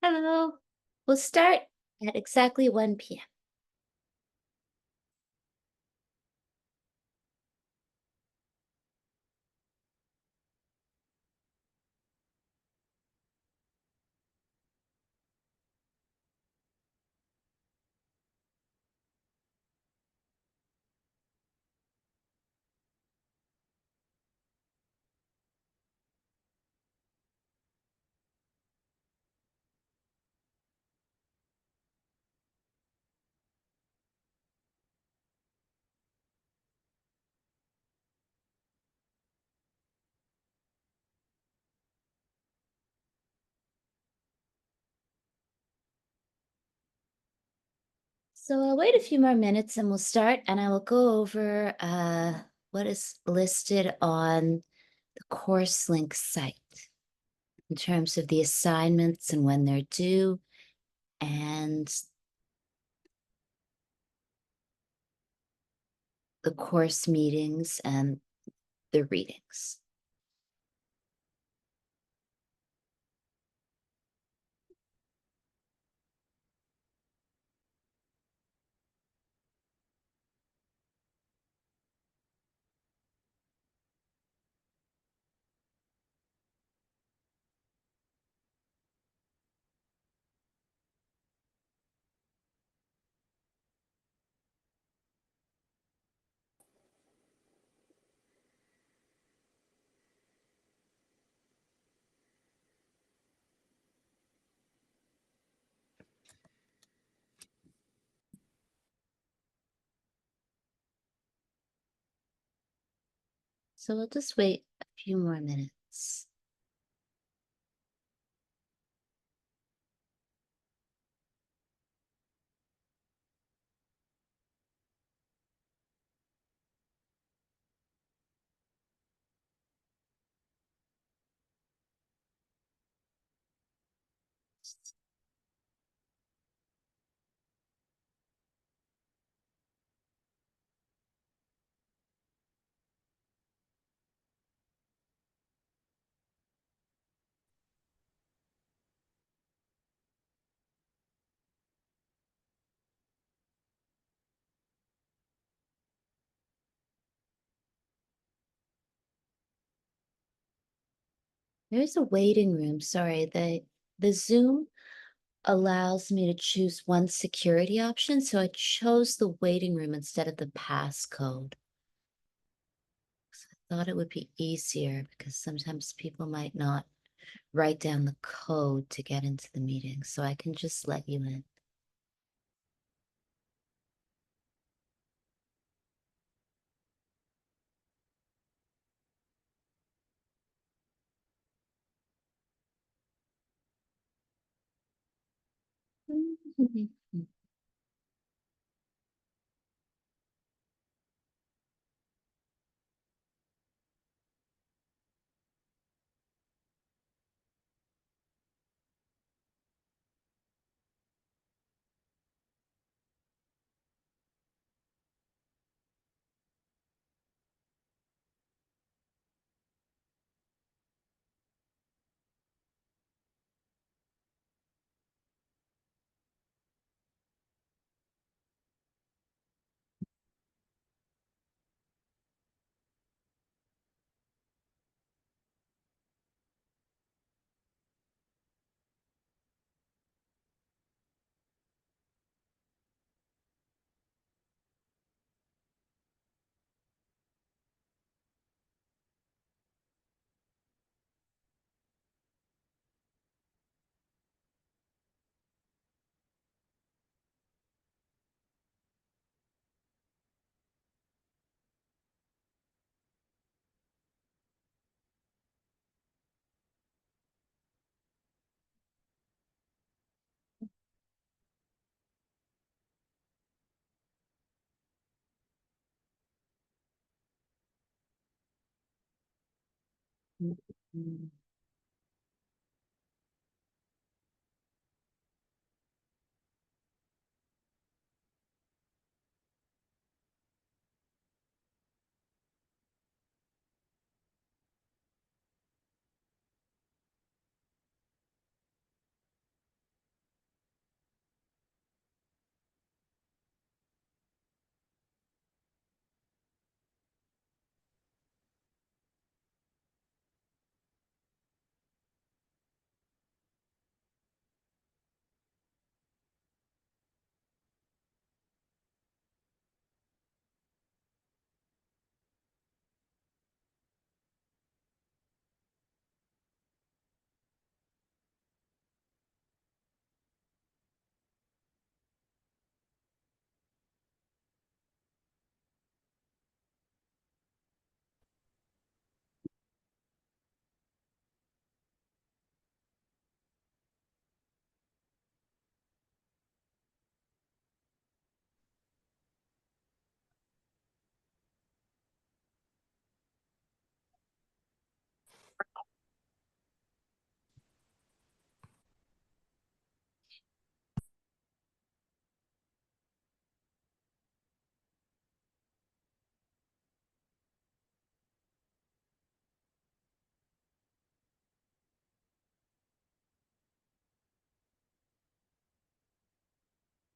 Hello. We'll start at exactly 1 p.m. So I'll wait a few more minutes and we'll start, and I will go over what is listed on the course link site in terms of the assignments and when they're due and the course meetings and the readings. So we'll just wait a few more minutes. There's a waiting room. Sorry, the Zoom allows me to choose one security option, so I chose the waiting room instead of the passcode. I thought it would be easier because sometimes people might not write down the code to get into the meeting, so I can just let you in.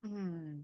Hmm.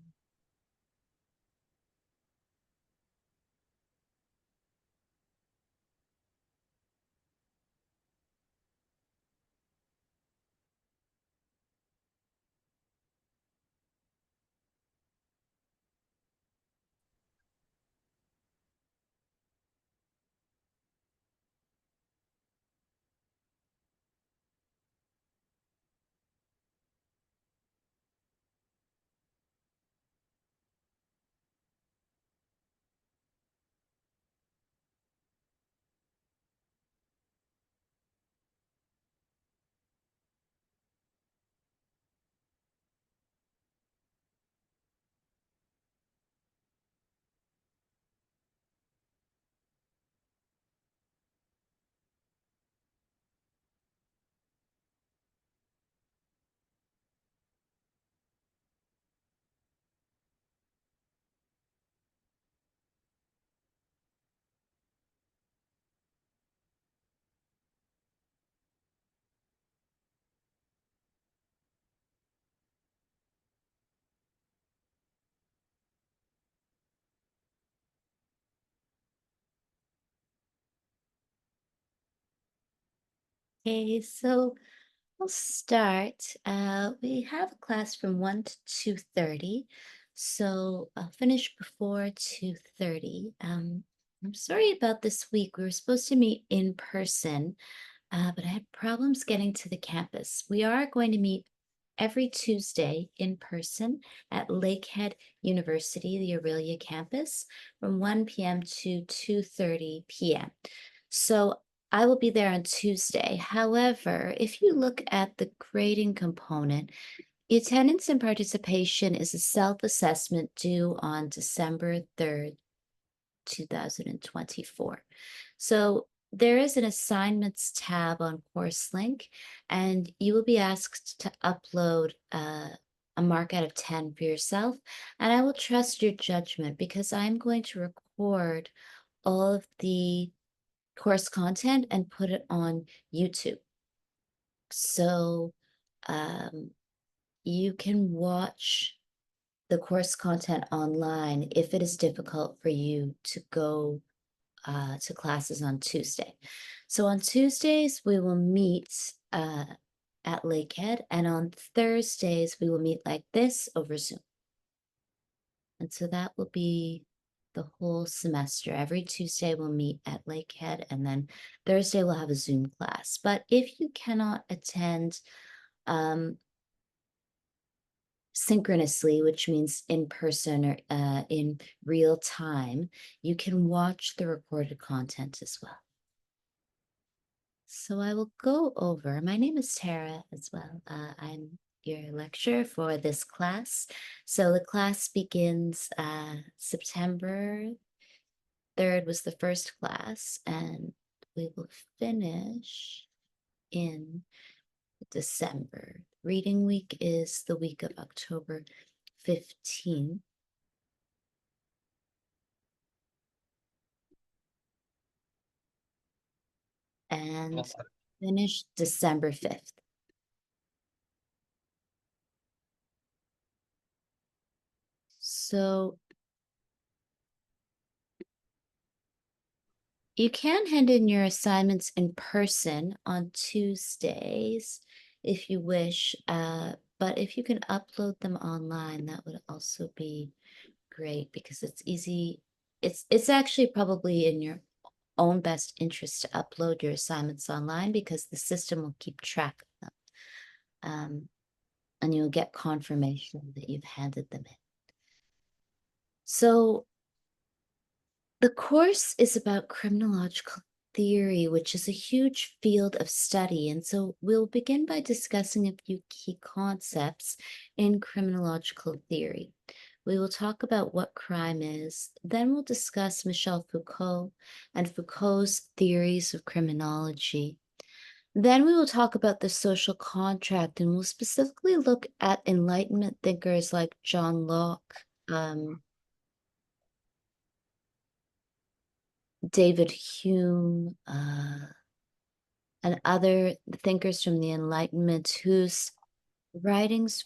Okay, so we'll start. We have a class from 1 to 2:30, so I'll finish before 2:30. I'm sorry about this week. We were supposed to meet in person, but I had problems getting to the campus. We are going to meet every Tuesday in person at Lakehead University, the Aurelia campus, from 1 p.m. to 2:30 p.m. So I will be there on Tuesday. However, if you look at the grading component, the attendance and participation is a self-assessment due on December 3rd, 2024. So there is an assignments tab on CourseLink, and you will be asked to upload a mark out of 10 for yourself. And I will trust your judgment because I'm going to record all of the course content and put it on YouTube. So um, you can watch the course content online if it is difficult for you to go to classes on Tuesday. So on Tuesdays, we will meet at Lakehead, and on Thursdays, we will meet like this over Zoom. And so that will be the whole semester. Every Tuesday, we'll meet at Lakehead, and then Thursday, we'll have a Zoom class. But if you cannot attend um, synchronously, which means in person or in real time, you can watch the recorded content as well. So I will go over, my name is Tara as well. I'm your lecturer for this class. So the class begins September 3rd was the first class, and we will finish in December. Reading week is the week of October 15th. And finish December 5th. So you can hand in your assignments in person on Tuesdays if you wish, but if you can upload them online, that would also be great because it's easy. It's actually probably in your own best interest to upload your assignments online because the system will keep track of them. And you'll get confirmation that you've handed them in. So the course is about criminological theory, which is a huge field of study. And so we'll begin by discussing a few key concepts in criminological theory. We will talk about what crime is, then we'll discuss Michel Foucault and Foucault's theories of criminology. Then we will talk about the social contract, and we'll specifically look at Enlightenment thinkers like John Locke, David Hume, and other thinkers from the Enlightenment whose writings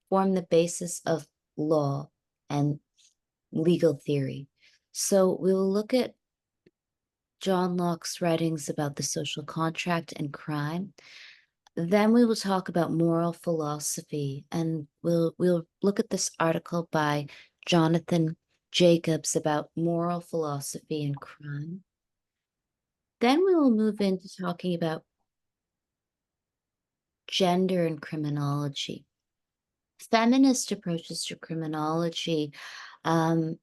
form the basis of law and legal theory. So we will look at John Locke's writings about the social contract and crime. Then we will talk about moral philosophy, and we'll look at this article by Jonathan Jacobs about moral philosophy and crime. Then we will move into talking about gender and criminology. Feminist approaches to criminology um,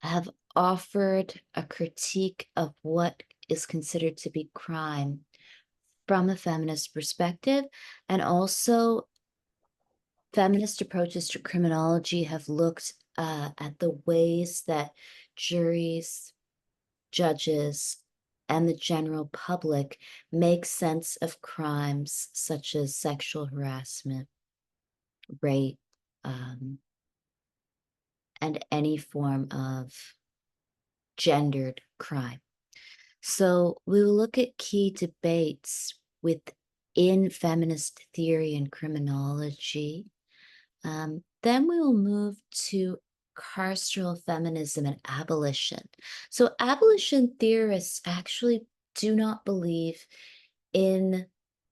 have offered a critique of what is considered to be crime from a feminist perspective, and also feminist approaches to criminology have looked at the ways that juries, judges, and the general public make sense of crimes such as sexual harassment, rape, and any form of gendered crime. So we will look at key debates within feminist theory and criminology. Then we will move to carceral feminism and abolition. So abolition theorists actually do not believe in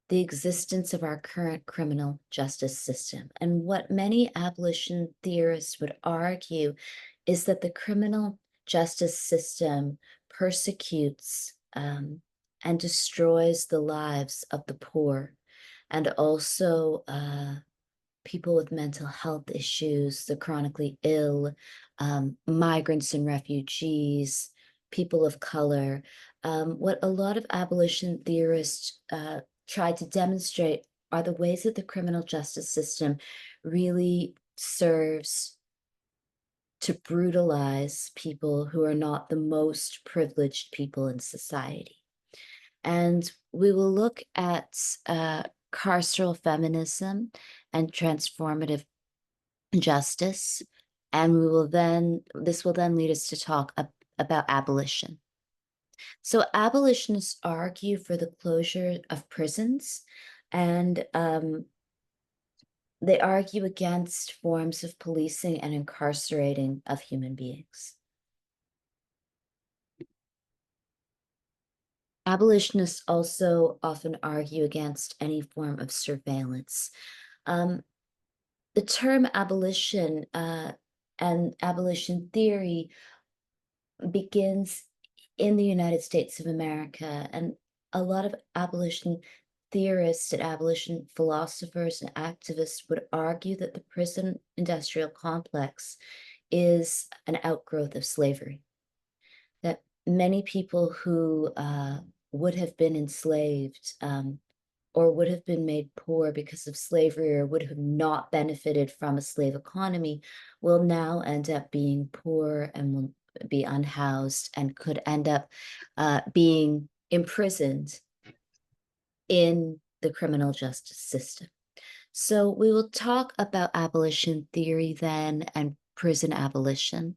the existence of our current criminal justice system. And what many abolition theorists would argue is that the criminal justice system persecutes and destroys the lives of the poor and also people with mental health issues, the chronically ill, migrants and refugees, people of color. What a lot of abolition theorists try to demonstrate are the ways that the criminal justice system really serves to brutalize people who are not the most privileged people in society. And we will look at carceral feminism and transformative justice. And this will then lead us to talk about abolition. So abolitionists argue for the closure of prisons, and they argue against forms of policing and incarcerating of human beings. Abolitionists also often argue against any form of surveillance. Um, the term abolition and abolition theory begins in the United States of America, and a lot of abolition theorists and abolition philosophers and activists would argue that the prison industrial complex is an outgrowth of slavery, that many people who would have been enslaved or would have been made poor because of slavery or would have not benefited from a slave economy will now end up being poor and will be unhoused and could end up being imprisoned in the criminal justice system. So we will talk about abolition theory then and prison abolition.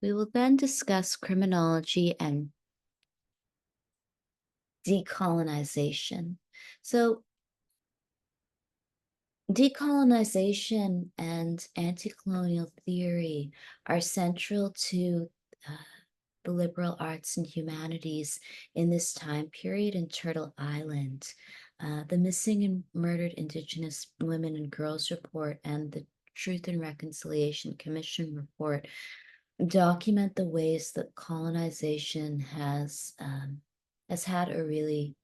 We will then discuss criminology and decolonization. So decolonization and anti-colonial theory are central to uh, the liberal arts and humanities in this time period in Turtle Island. The Missing and Murdered Indigenous Women and Girls Report and the Truth and Reconciliation Commission report document the ways that colonization has had a really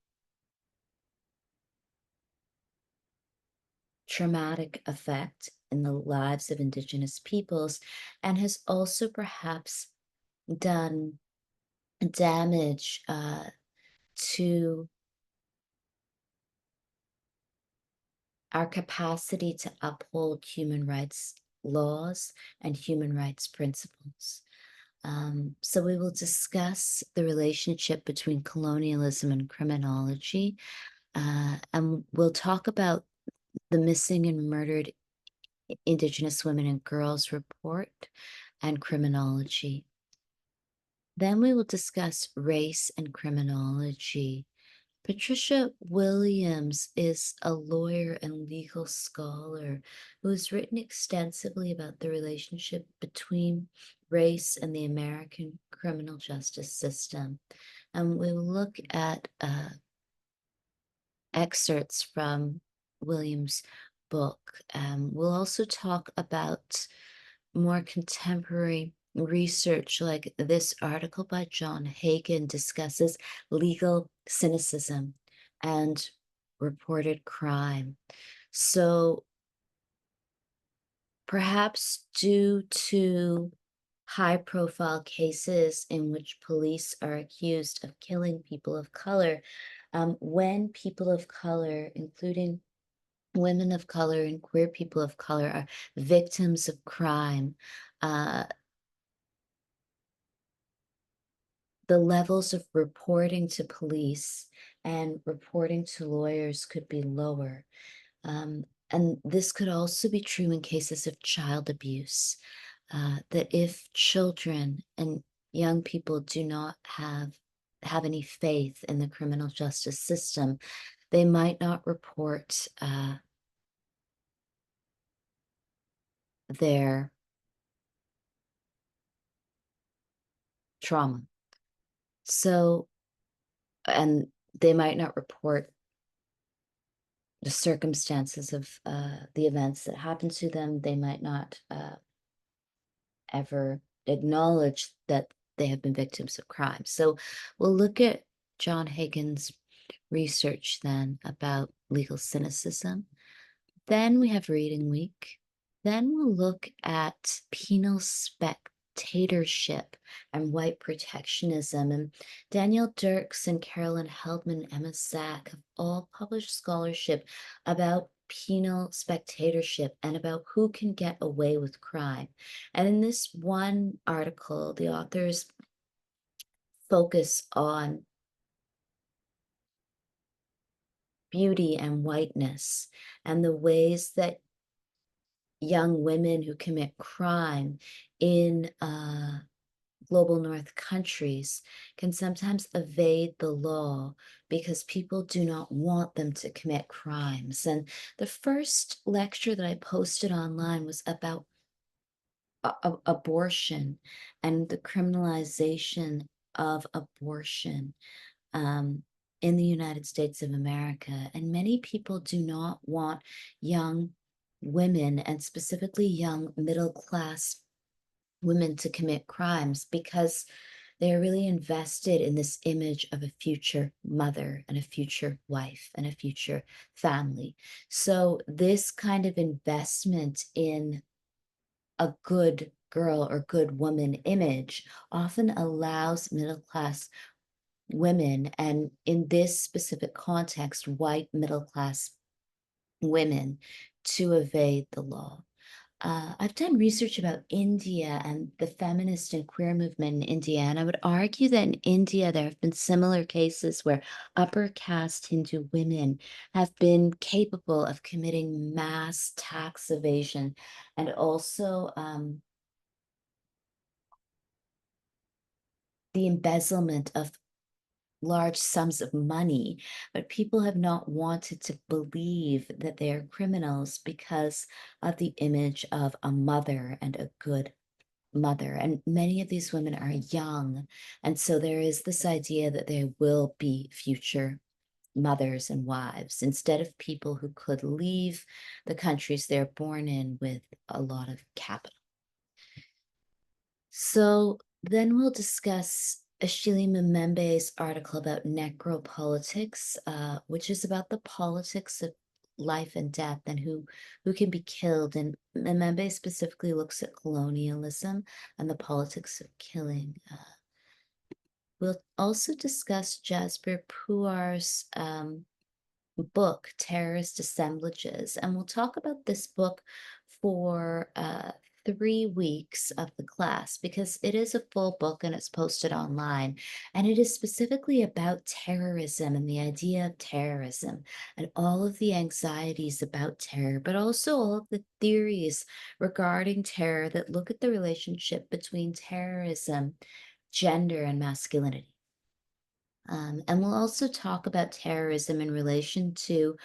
traumatic effect in the lives of Indigenous peoples and has also perhaps done damage to our capacity to uphold human rights laws and human rights principles. So we will discuss the relationship between colonialism and criminology, and we'll talk about the Missing and Murdered Indigenous Women and Girls report and criminology. Then we will discuss race and criminology, Patricia Williams is a lawyer and legal scholar who has written extensively about the relationship between race and the American criminal justice system. And we'll look at excerpts from Williams' book. We'll also talk about more contemporary research, like this article by John Hagen discusses legal cynicism and reported crime. So perhaps due to high profile cases in which police are accused of killing people of color, when people of color, including women of color and queer people of color, are victims of crime, uh, the levels of reporting to police and reporting to lawyers could be lower. And this could also be true in cases of child abuse, that if children and young people do not have any faith in the criminal justice system, they might not report their trauma. So, and they might not report the circumstances of the events that happened to them. They might not ever acknowledge that they have been victims of crime. So we'll look at John Hagen's research then about legal cynicism. Then we have reading week. Then we'll look at penal spectatorship and white protectionism. And Danielle Dirks and Carolyn Heldman and Emma Sack have all published scholarship about penal spectatorship and about who can get away with crime. And in this one article, the authors focus on beauty and whiteness and the ways that young women who commit crime in global north countries can sometimes evade the law because people do not want them to commit crimes. And the first lecture that I posted online was about abortion and the criminalization of abortion um, in the United States of America. And many people do not want young women, and specifically young middle class women, to commit crimes because they're really invested in this image of a future mother and a future wife and a future family. So, this kind of investment in a good girl or good woman image often allows middle class women, and in this specific context, white middle class women, to evade the law. I've done research about India and the feminist and queer movement in India, and I would argue that in India there have been similar cases where upper caste Hindu women have been capable of committing mass tax evasion and also the embezzlement of large sums of money, but people have not wanted to believe that they are criminals because of the image of a mother and a good mother. And many of these women are young. And so there is this idea that they will be future mothers and wives instead of people who could leave the countries they're born in with a lot of capital. So then we'll discuss Ashili Mbembe's article about necropolitics, which is about the politics of life and death and who can be killed. And Mbembe specifically looks at colonialism and the politics of killing. We'll also discuss Jasper Puar's book, Terrorist Assemblages. And we'll talk about this book for 3 weeks of the class because it is a full book and it's posted online. And it is specifically about terrorism and the idea of terrorism and all of the anxieties about terror, but also all of the theories regarding terror that look at the relationship between terrorism, gender, and masculinity. And we'll also talk about terrorism in relation to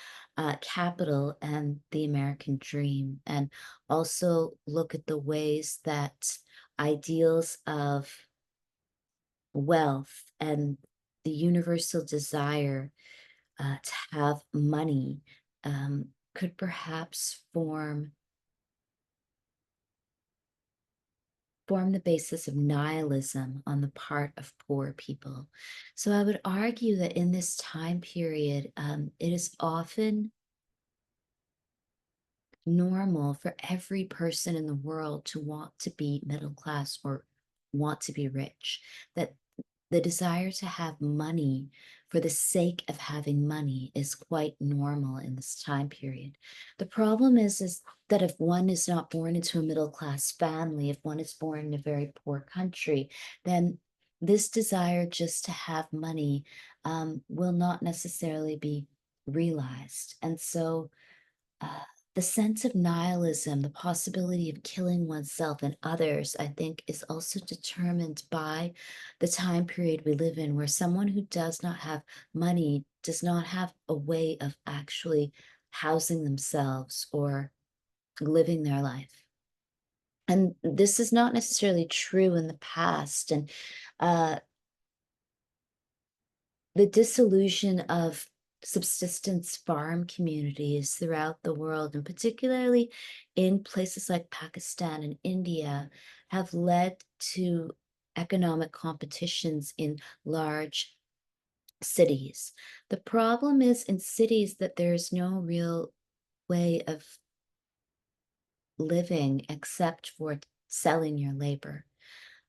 capital and the American dream, and also look at the ways that ideals of wealth and the universal desire to have money could perhaps form the basis of nihilism on the part of poor people. So I would argue that in this time period, it is often normal for every person in the world to want to be middle class or want to be rich, that the desire to have money for the sake of having money is quite normal in this time period. The problem is that if one is not born into a middle class family, if one is born in a very poor country, then this desire just to have money will not necessarily be realized. And so uh, the sense of nihilism, the possibility of killing oneself and others, I think, is also determined by the time period we live in, where someone who does not have money does not have a way of actually housing themselves or living their life. And this is not necessarily true in the past. And uh, the dissolution of subsistence farm communities throughout the world, and particularly in places like Pakistan and India, have led to economic competitions in large cities. The problem is in cities that there's no real way of living except for selling your labor.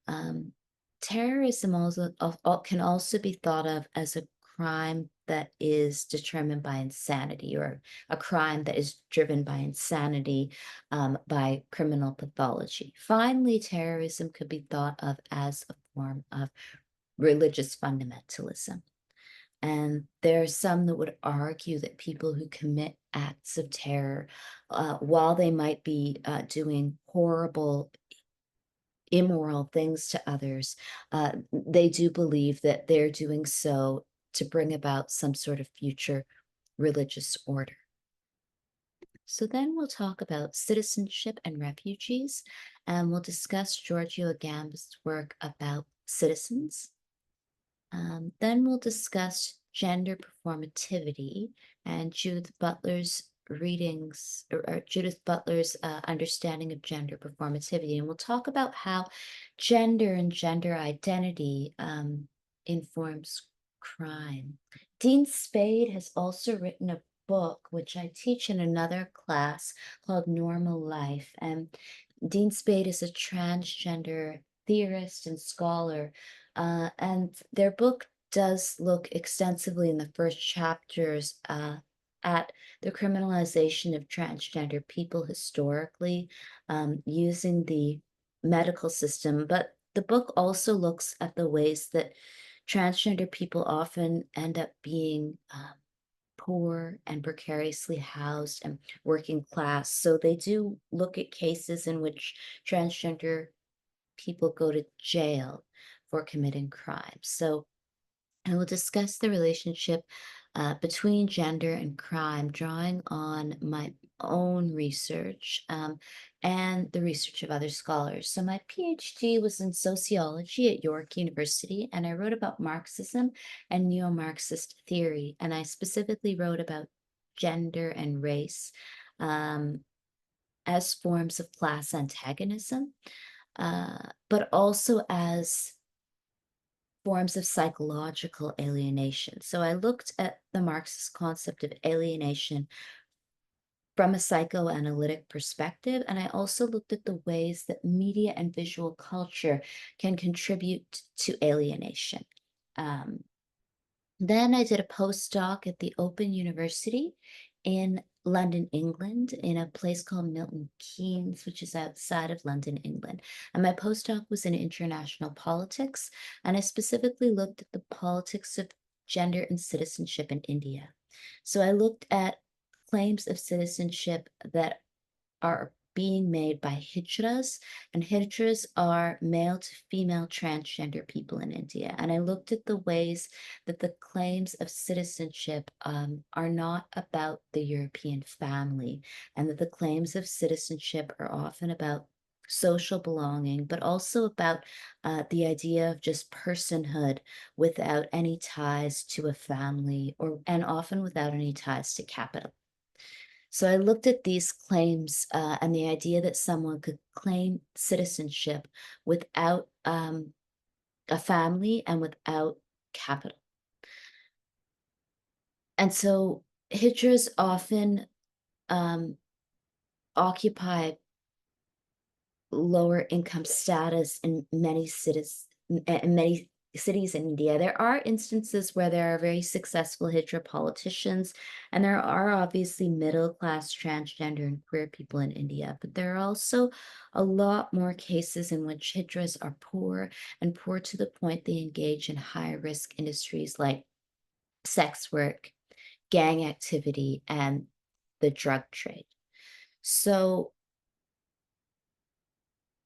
Um, Terrorism can also be thought of as a crime that is determined by insanity, or a crime that is driven by insanity, by criminal pathology. Finally, terrorism could be thought of as a form of religious fundamentalism. And there are some that would argue that people who commit acts of terror, while they might be doing horrible, immoral things to others, they do believe that they're doing so to bring about some sort of future religious order. So then we'll talk about citizenship and refugees, and we'll discuss Giorgio Agamben's work about citizens. Then we'll discuss gender performativity and Judith Butler's readings, or Judith Butler's understanding of gender performativity. And we'll talk about how gender and gender identity informs crime. Dean Spade has also written a book, which I teach in another class, called Normal Life. And Dean Spade is a transgender theorist and scholar, and their book does look extensively in the first chapters at the criminalization of transgender people historically, using the medical system. But the book also looks at the ways that transgender people often end up being poor and precariously housed and working class. So they do look at cases in which transgender people go to jail for committing crimes. So I will discuss the relationship between gender and crime, drawing on my own research and the research of other scholars. So, my PhD was in sociology at York University, and I wrote about Marxism and neo Marxist theory. And I specifically wrote about gender and race um, as forms of class antagonism, but also as forms of psychological alienation. So I looked at the Marxist concept of alienation from a psychoanalytic perspective, and I also looked at the ways that media and visual culture can contribute to alienation. Um, then I did a postdoc at the Open University in London, England, in a place called Milton Keynes, which is outside of London, England. And my postdoc was in international politics, and I specifically looked at the politics of gender and citizenship in India. So I looked at claims of citizenship that are being made by hijras, and hijras are male to female transgender people in India. And I looked at the ways that the claims of citizenship are not about the European family, and that the claims of citizenship are often about social belonging, but also about the idea of just personhood without any ties to a family or and often without any ties to capital. So I looked at these claims and the idea that someone could claim citizenship without a family and without capital. And so hijras often um, occupy lower income status in many cities in many cities in India. There are instances where there are very successful Hijra politicians, and there are obviously middle class transgender and queer people in India, but there are also a lot more cases in which Hijras are poor and poor to the point they engage in high risk industries like sex work, gang activity, and the drug trade. So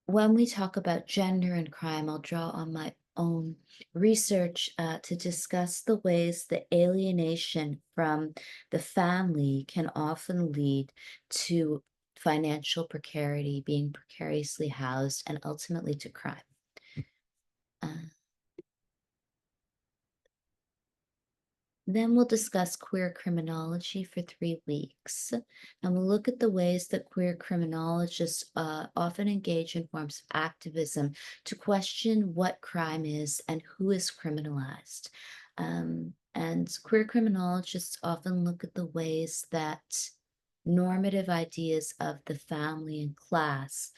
when we talk about gender and crime, I'll draw on my own research to discuss the ways that alienation from the family can often lead to financial precarity, being precariously housed, and ultimately to crime. Uh, Then we'll discuss queer criminology for 3 weeks, and we'll look at the ways that queer criminologists often engage in forms of activism to question what crime is and who is criminalized. And queer criminologists often look at the ways that normative ideas of the family and class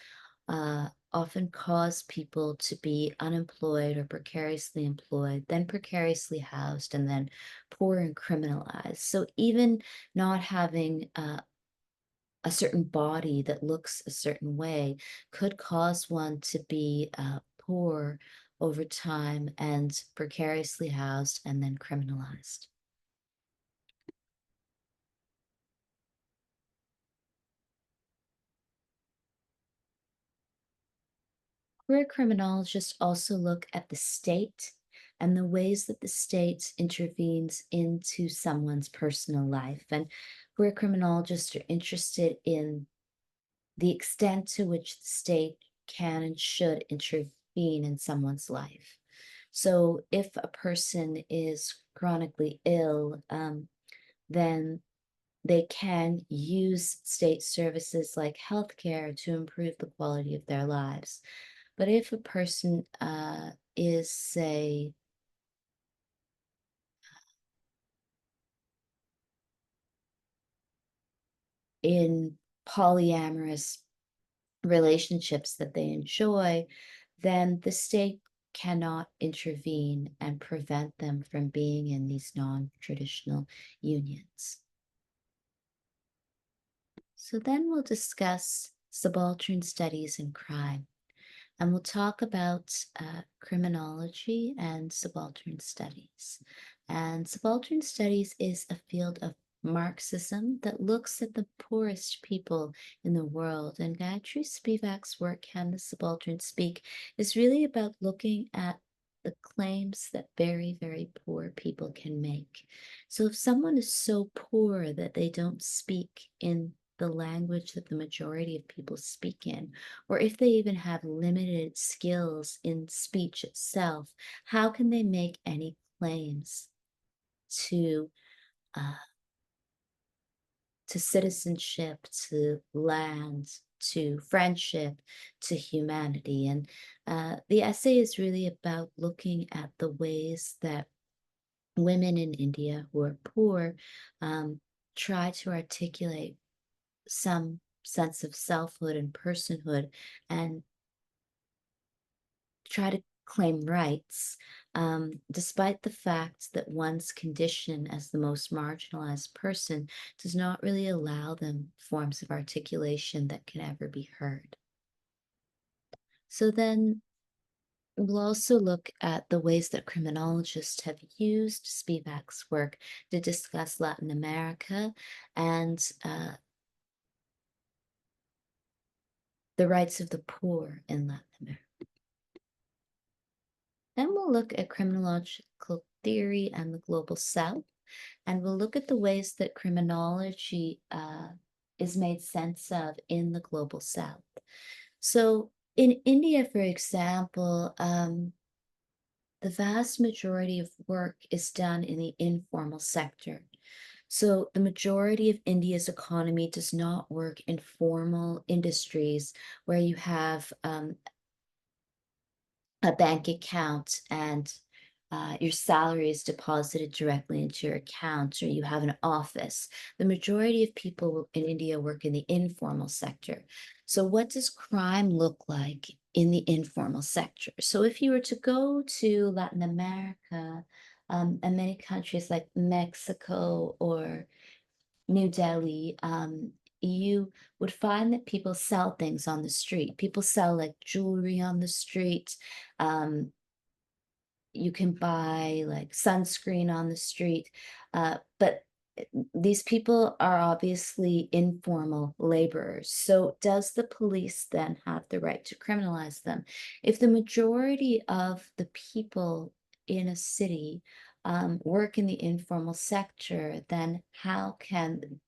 often cause people to be unemployed or precariously employed, then precariously housed, and then poor and criminalized. So even not having a certain body that looks a certain way could cause one to be poor over time and precariously housed and then criminalized. Queer criminologists also look at the state and the ways that the state intervenes into someone's personal life. And queer criminologists are interested in the extent to which the state can and should intervene in someone's life. So if a person is chronically ill, then they can use state services like healthcare to improve the quality of their lives. But if a person is, say, in polyamorous relationships that they enjoy, then the state cannot intervene and prevent them from being in these non traditional unions. So then we'll discuss subaltern studies and crime. And we'll talk about criminology and subaltern studies. And subaltern studies is a field of Marxism that looks at the poorest people in the world. And Gayatri Spivak's work, Can the Subaltern Speak, is really about looking at the claims that very, very poor people can make. So if someone is so poor that they don't speak in the language that the majority of people speak in, or if they even have limited skills in speech itself, how can they make any claims to uh, to citizenship, to land, to friendship, to humanity? And the essay is really about looking at the ways that women in India who are poor try to articulate some sense of selfhood and personhood and try to claim rights, despite the fact that one's condition as the most marginalized person does not really allow them forms of articulation that can ever be heard. So then we'll also look at the ways that criminologists have used Spivak's work to discuss Latin America and the rights of the poor in Latin America. Then we'll look at criminological theory and the global South, and we'll look at the ways that criminology is made sense of in the global South. So in India, for example, the vast majority of work is done in the informal sector. So the majority of India's economy does not work in formal industries where you have a bank account and your salary is deposited directly into your account, or you have an office. The majority of people in India work in the informal sector. So, what does crime look like in the informal sector? So, if you were to go to Latin America and many countries like Mexico or New Delhi, you would find that people sell things on the street. People sell like jewelry on the street. Um, you can buy like sunscreen on the street. But these people are obviously informal laborers. So, does the police then have the right to criminalize them? If the majority of the people in a city work in the informal sector, then how can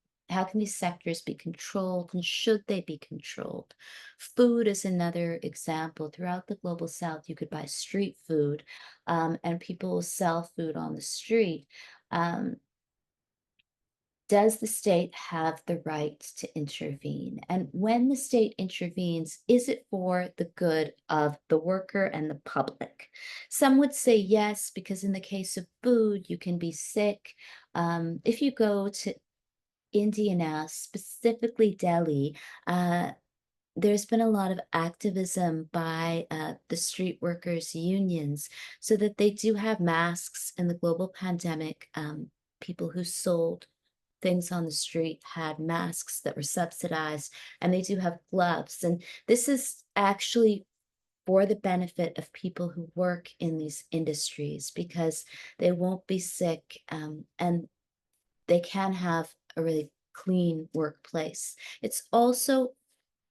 these sectors be controlled, and should they be controlled? Food is another example. Throughout the global South, you could buy street food, and people will sell food on the street. Um, does the state have the right to intervene? And when the state intervenes, is it for the good of the worker and the public? Some would say yes, because in the case of food, you can be sick. If you go to India now, specifically Delhi, there's been a lot of activism by the street workers' unions so that they do have masks in the global pandemic. People who sold things on the street had masks that were subsidized, and they do have gloves. And this is actually for the benefit of people who work in these industries because they won't be sick, and they can have a really clean workplace. It's also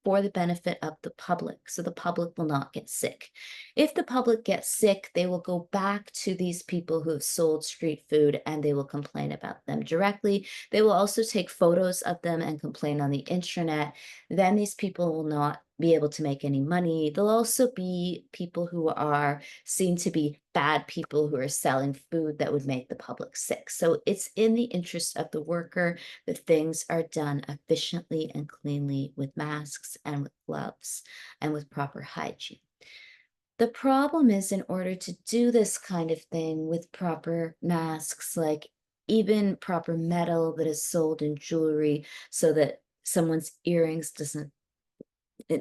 for the benefit of the public, so the public will not get sick. If the public gets sick, they will go back to these people who have sold street food and they will complain about them directly. They will also take photos of them and complain on the internet. Then these people will not be able to make any money. There'll also be people who are seen to be bad people who are selling food that would make the public sick. So it's in the interest of the worker that things are done efficiently and cleanly with masks and with gloves and with proper hygiene. The problem is, in order to do this kind of thing with proper masks, like even proper metal that is sold in jewelry so that someone's earrings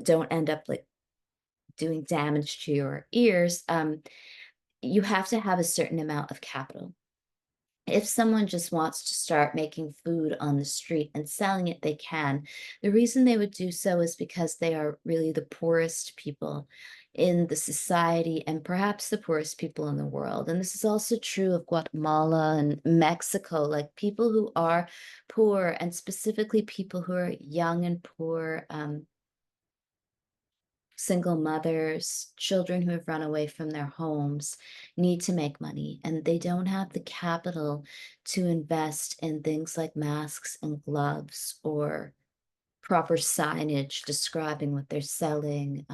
don't end up like doing damage to your ears, you have to have a certain amount of capital. If someone just wants to start making food on the street and selling it, they can. The reason they would do so is because they are really the poorest people in the society and perhaps the poorest people in the world. And this is also true of Guatemala and Mexico, like people who are poor, and specifically people who are young and poor. Single mothers, children who have run away from their homes need to make money, and they don't have the capital to invest in things like masks and gloves or proper signage describing what they're selling.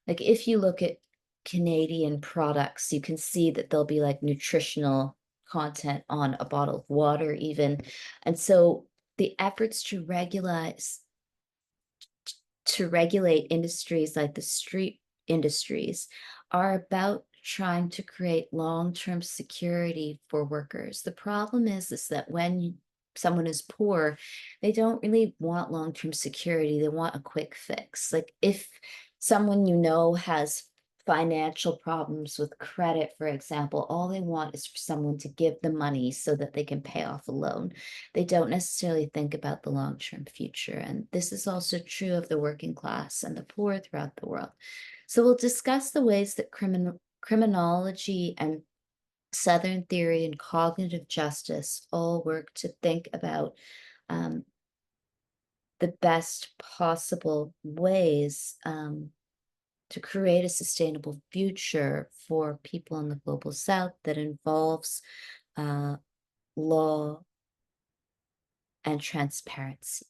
Like if you look at Canadian products, you can see that there'll be like nutritional content on a bottle of water, even. And so the efforts to regulate industries like the street industries are about trying to create long-term security for workers. The problem is that when someone is poor, they don't really want long-term security. They want a quick fix. Like if someone has financial problems with credit, for example, all they want is for someone to give them money so that they can pay off a loan. They don't necessarily think about the long-term future. And this is also true of the working class and the poor throughout the world. So we'll discuss the ways that criminology and Southern theory and cognitive justice all work to think about um, the best possible ways to create a sustainable future for people in the global south that involves uh, law and transparency.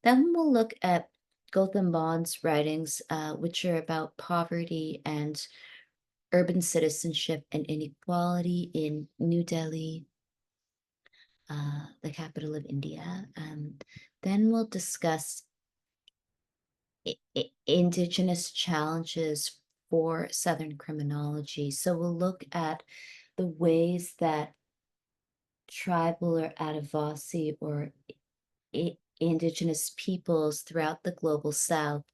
Then we'll look at Gautam Bond's writings, which are about poverty and urban citizenship and inequality in New Delhi, the capital of India. Then we'll discuss indigenous challenges for Southern criminology. So we'll look at the ways that tribal or Adivasi or indigenous peoples throughout the global South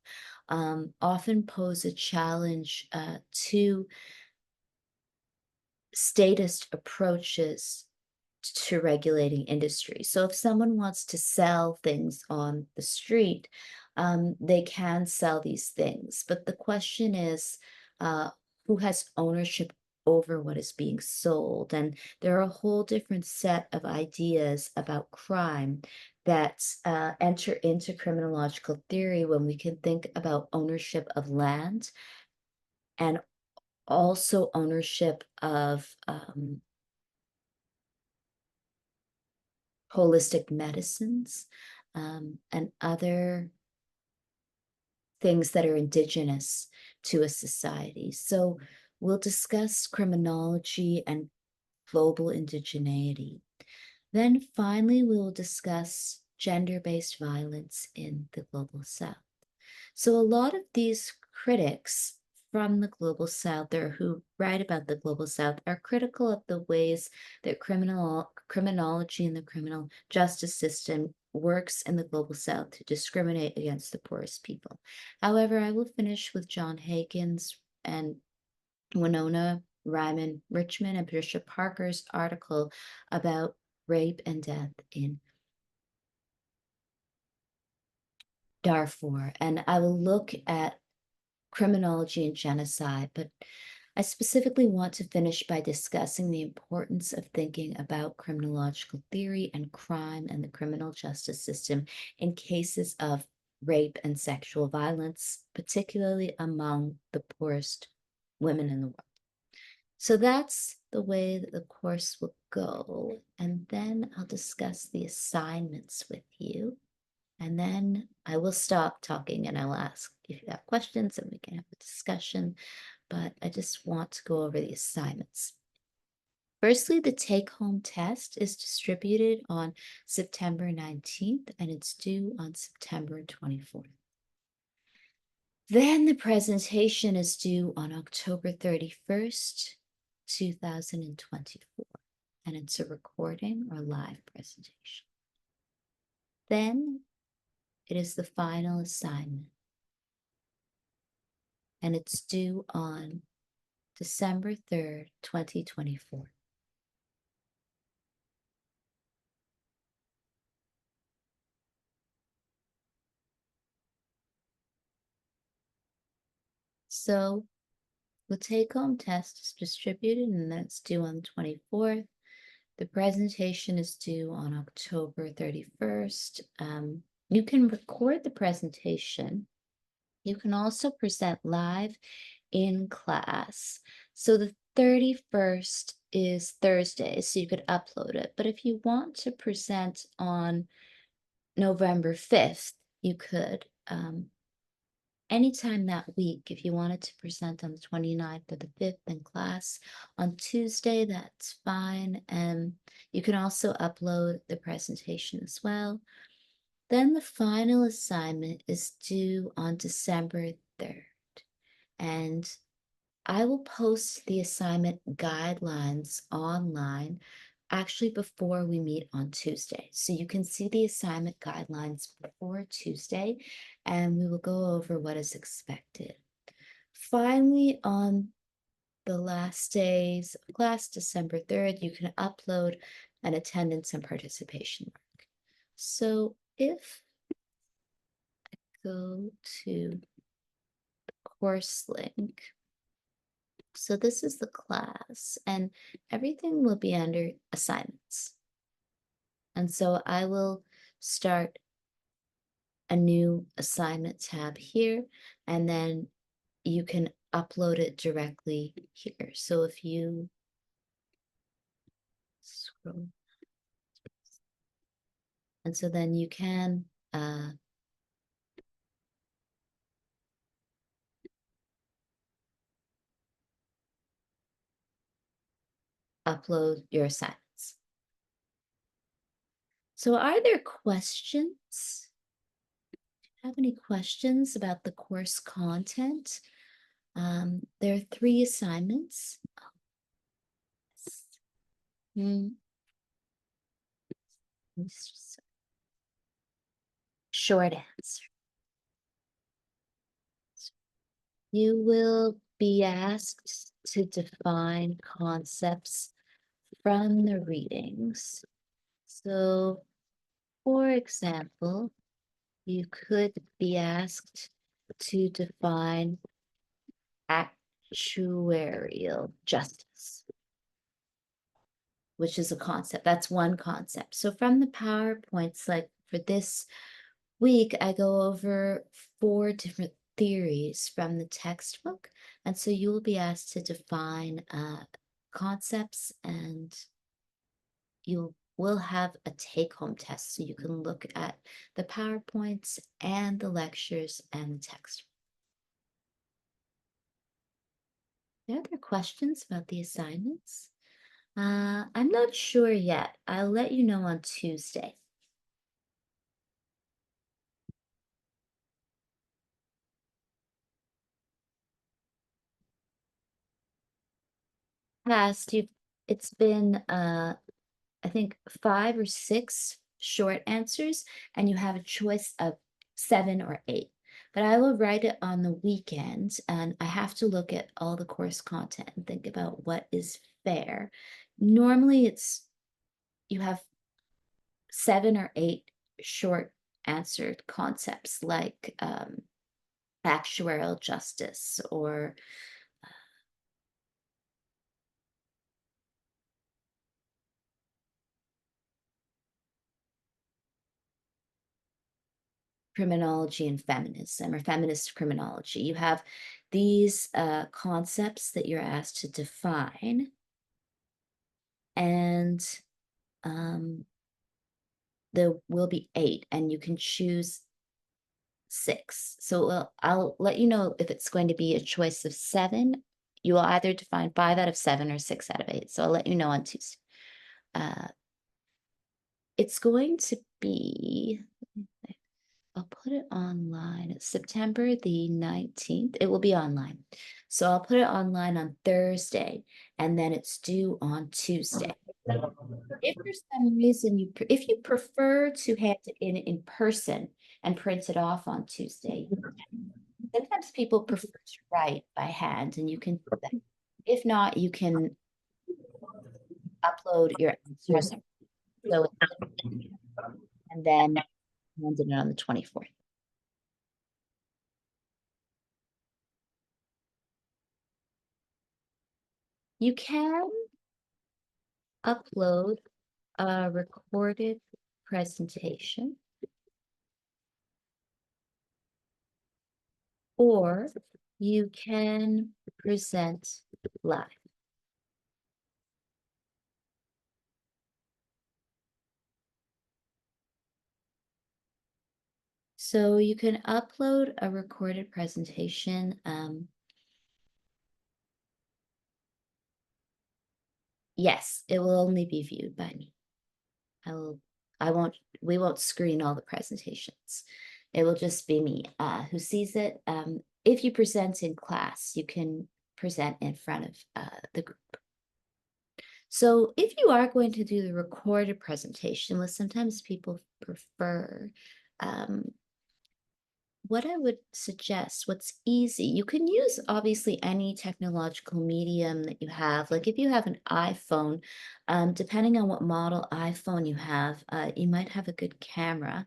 often pose a challenge to statist approaches to regulating industry. So if someone wants to sell things on the street, they can sell these things. But the question is, uh, who has ownership over what is being sold? And there are a whole different set of ideas about crime that enter into criminological theory when we can think about ownership of land and also ownership of holistic medicines, and other things that are indigenous to a society. So we'll discuss criminology and global indigeneity. Then finally, we will discuss gender-based violence in the global south. So a lot of these critics from the global south or who write about the global south are critical of the ways that criminology and the criminal justice system works in the global south to discriminate against the poorest people. However, I will finish with John Hagen's and Winona Ryman Richmond and Patricia Parker's article about rape and death in Darfur. And I will look at criminology and genocide, but I specifically want to finish by discussing the importance of thinking about criminological theory and crime and the criminal justice system in cases of rape and sexual violence, particularly among the poorest women in the world. So that's the way that the course will go. And then I'll discuss the assignments with you. And then I will stop talking and I will ask if you have questions and we can have a discussion. But I just want to go over the assignments. Firstly, the take-home test is distributed on September 19th and it's due on September 24th. Then the presentation is due on October 31st, 2024, and it's a recording or live presentation. Then it is the final assignment, and it's due on December 3rd, 2024. So the take-home test is distributed and that's due on the 24th. The presentation is due on October 31st. You can record the presentation. You can also present live in class. So the 31st is Thursday, so you could upload it. But if you want to present on November 5th, you could. Anytime that week, if you wanted to present on the 29th or the 5th in class on Tuesday, that's fine. And you can also upload the presentation as well. Then the final assignment is due on December 3rd. And I will post the assignment guidelines online actually before we meet on Tuesday. So you can see the assignment guidelines before Tuesday, and we will go over what is expected. Finally, on the last days of class, December 3rd, you can upload an attendance and participation mark. So if I go to the course link, so this is the class and everything will be under assignments. And so I will start a new assignment tab here, and then you can upload it directly here. So if you scroll, and so then you can upload your assignments. So are there questions? Have any questions about the course content? There are 3 assignments. Hmm. Short answer. You will be asked to define concepts from the readings. So, for example, you could be asked to define actuarial justice, which is a concept. That's one concept. So from the PowerPoints, like for this week, I go over 4 different theories from the textbook. And so you will be asked to define concepts, and you will have a take-home test. So you can look at the PowerPoints and the lectures and the text. Are there questions about the assignments? I'm not sure yet. I'll let you know on Tuesday. Past, it's been I think 5 or 6 short answers, and you have a choice of 7 or 8. But I will write it on the weekend, and I have to look at all the course content and think about what is fair. Normally, you have 7 or 8 short answered concepts like actuarial justice or criminology and feminism or feminist criminology. You have these concepts that you're asked to define, and there will be 8, and you can choose 6. So I'll let you know if it's going to be a choice of 7. You will either define 5 out of 7 or 6 out of 8. So I'll let you know on Tuesday. It's going to be, I'll put it online. It's September the 19th. It will be online. So I'll put it online on Thursday, and then it's due on Tuesday. If for some reason if you prefer to hand it in person and print it off on Tuesday, sometimes people prefer to write by hand, and you can do that. If not, you can upload your answers. So, and then hand it on the 24th. You can upload a recorded presentation, or you can present live. So you can upload a recorded presentation. Yes, it will only be viewed by me. We won't screen all the presentations. It will just be me who sees it. If you present in class, you can present in front of the group. So if you are going to do the recorded presentation, which sometimes people prefer, what I would suggest, what's easy, you can use obviously any technological medium that you have. Like if you have an iPhone, depending on what model iPhone you have, you might have a good camera.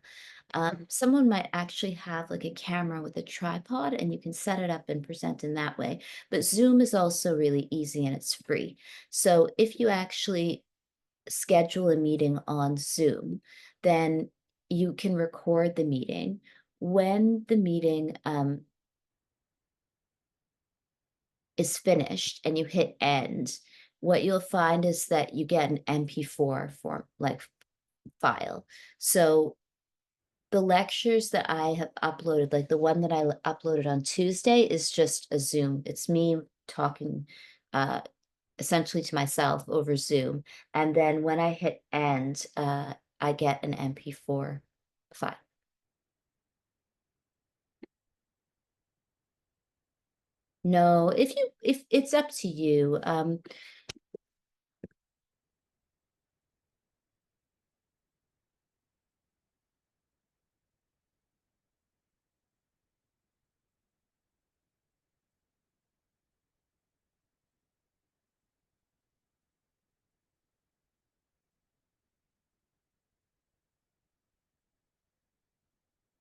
Someone might actually have like a camera with a tripod, and you can set it up and present in that way. But Zoom is also really easy and it's free. So if you actually schedule a meeting on Zoom, then you can record the meeting, when the meeting is finished and you hit end, what you'll find is that you get an MP4 form, like file. So the lectures that I have uploaded, like the one that I uploaded on Tuesday, is just a Zoom. It's me talking essentially to myself over Zoom. And then when I hit end, I get an MP4 file. No, if it's up to you.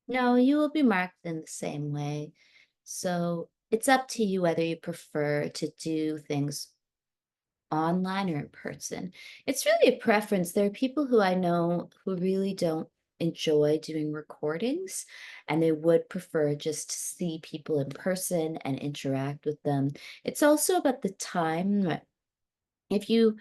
No, you will be marked in the same way. So it's up to you whether you prefer to do things online or in person. It's really a preference. There are people who I know who really don't enjoy doing recordings and they would prefer just to see people in person and interact with them. It's also about the time. If you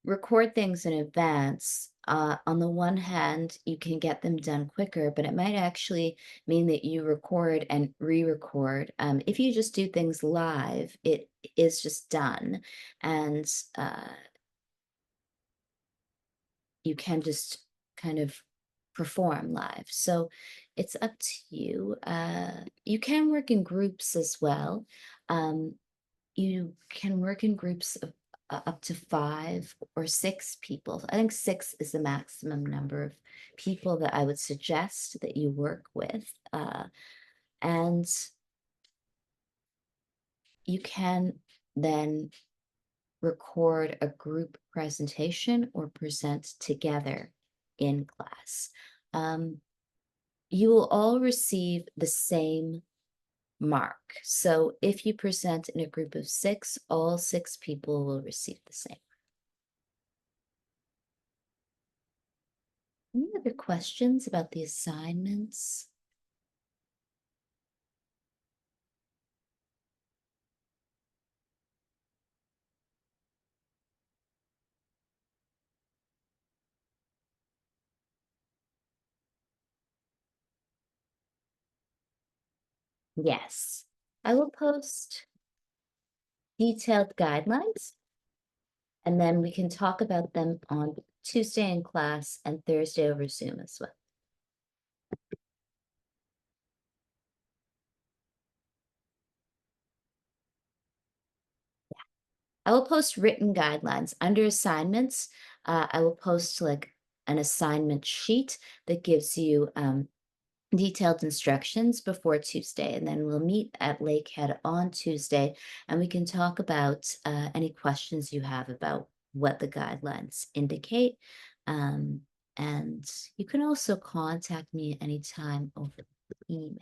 record things in advance, on the one hand, you can get them done quicker, but it might actually mean that you record and re-record. If you just do things live, it is just done, and uh, you can just kind of perform live. So it's up to you. You can work in groups as well. Um, you can work in groups of up to 5 or 6 people. I think 6 is the maximum number of people that I would suggest that you work with. And you can then record a group presentation or present together in class. Um, you will all receive the same mark. So if you present in a group of 6, all 6 people will receive the same. Any other questions about the assignments? Yes, I will post detailed guidelines and then we can talk about them on Tuesday in class and Thursday over Zoom as well. I will post written guidelines under assignments. I will post like an assignment sheet that gives you detailed instructions before Tuesday, and then we'll meet at Lakehead on Tuesday, and we can talk about any questions you have about what the guidelines indicate. Um, and you can also contact me anytime over email.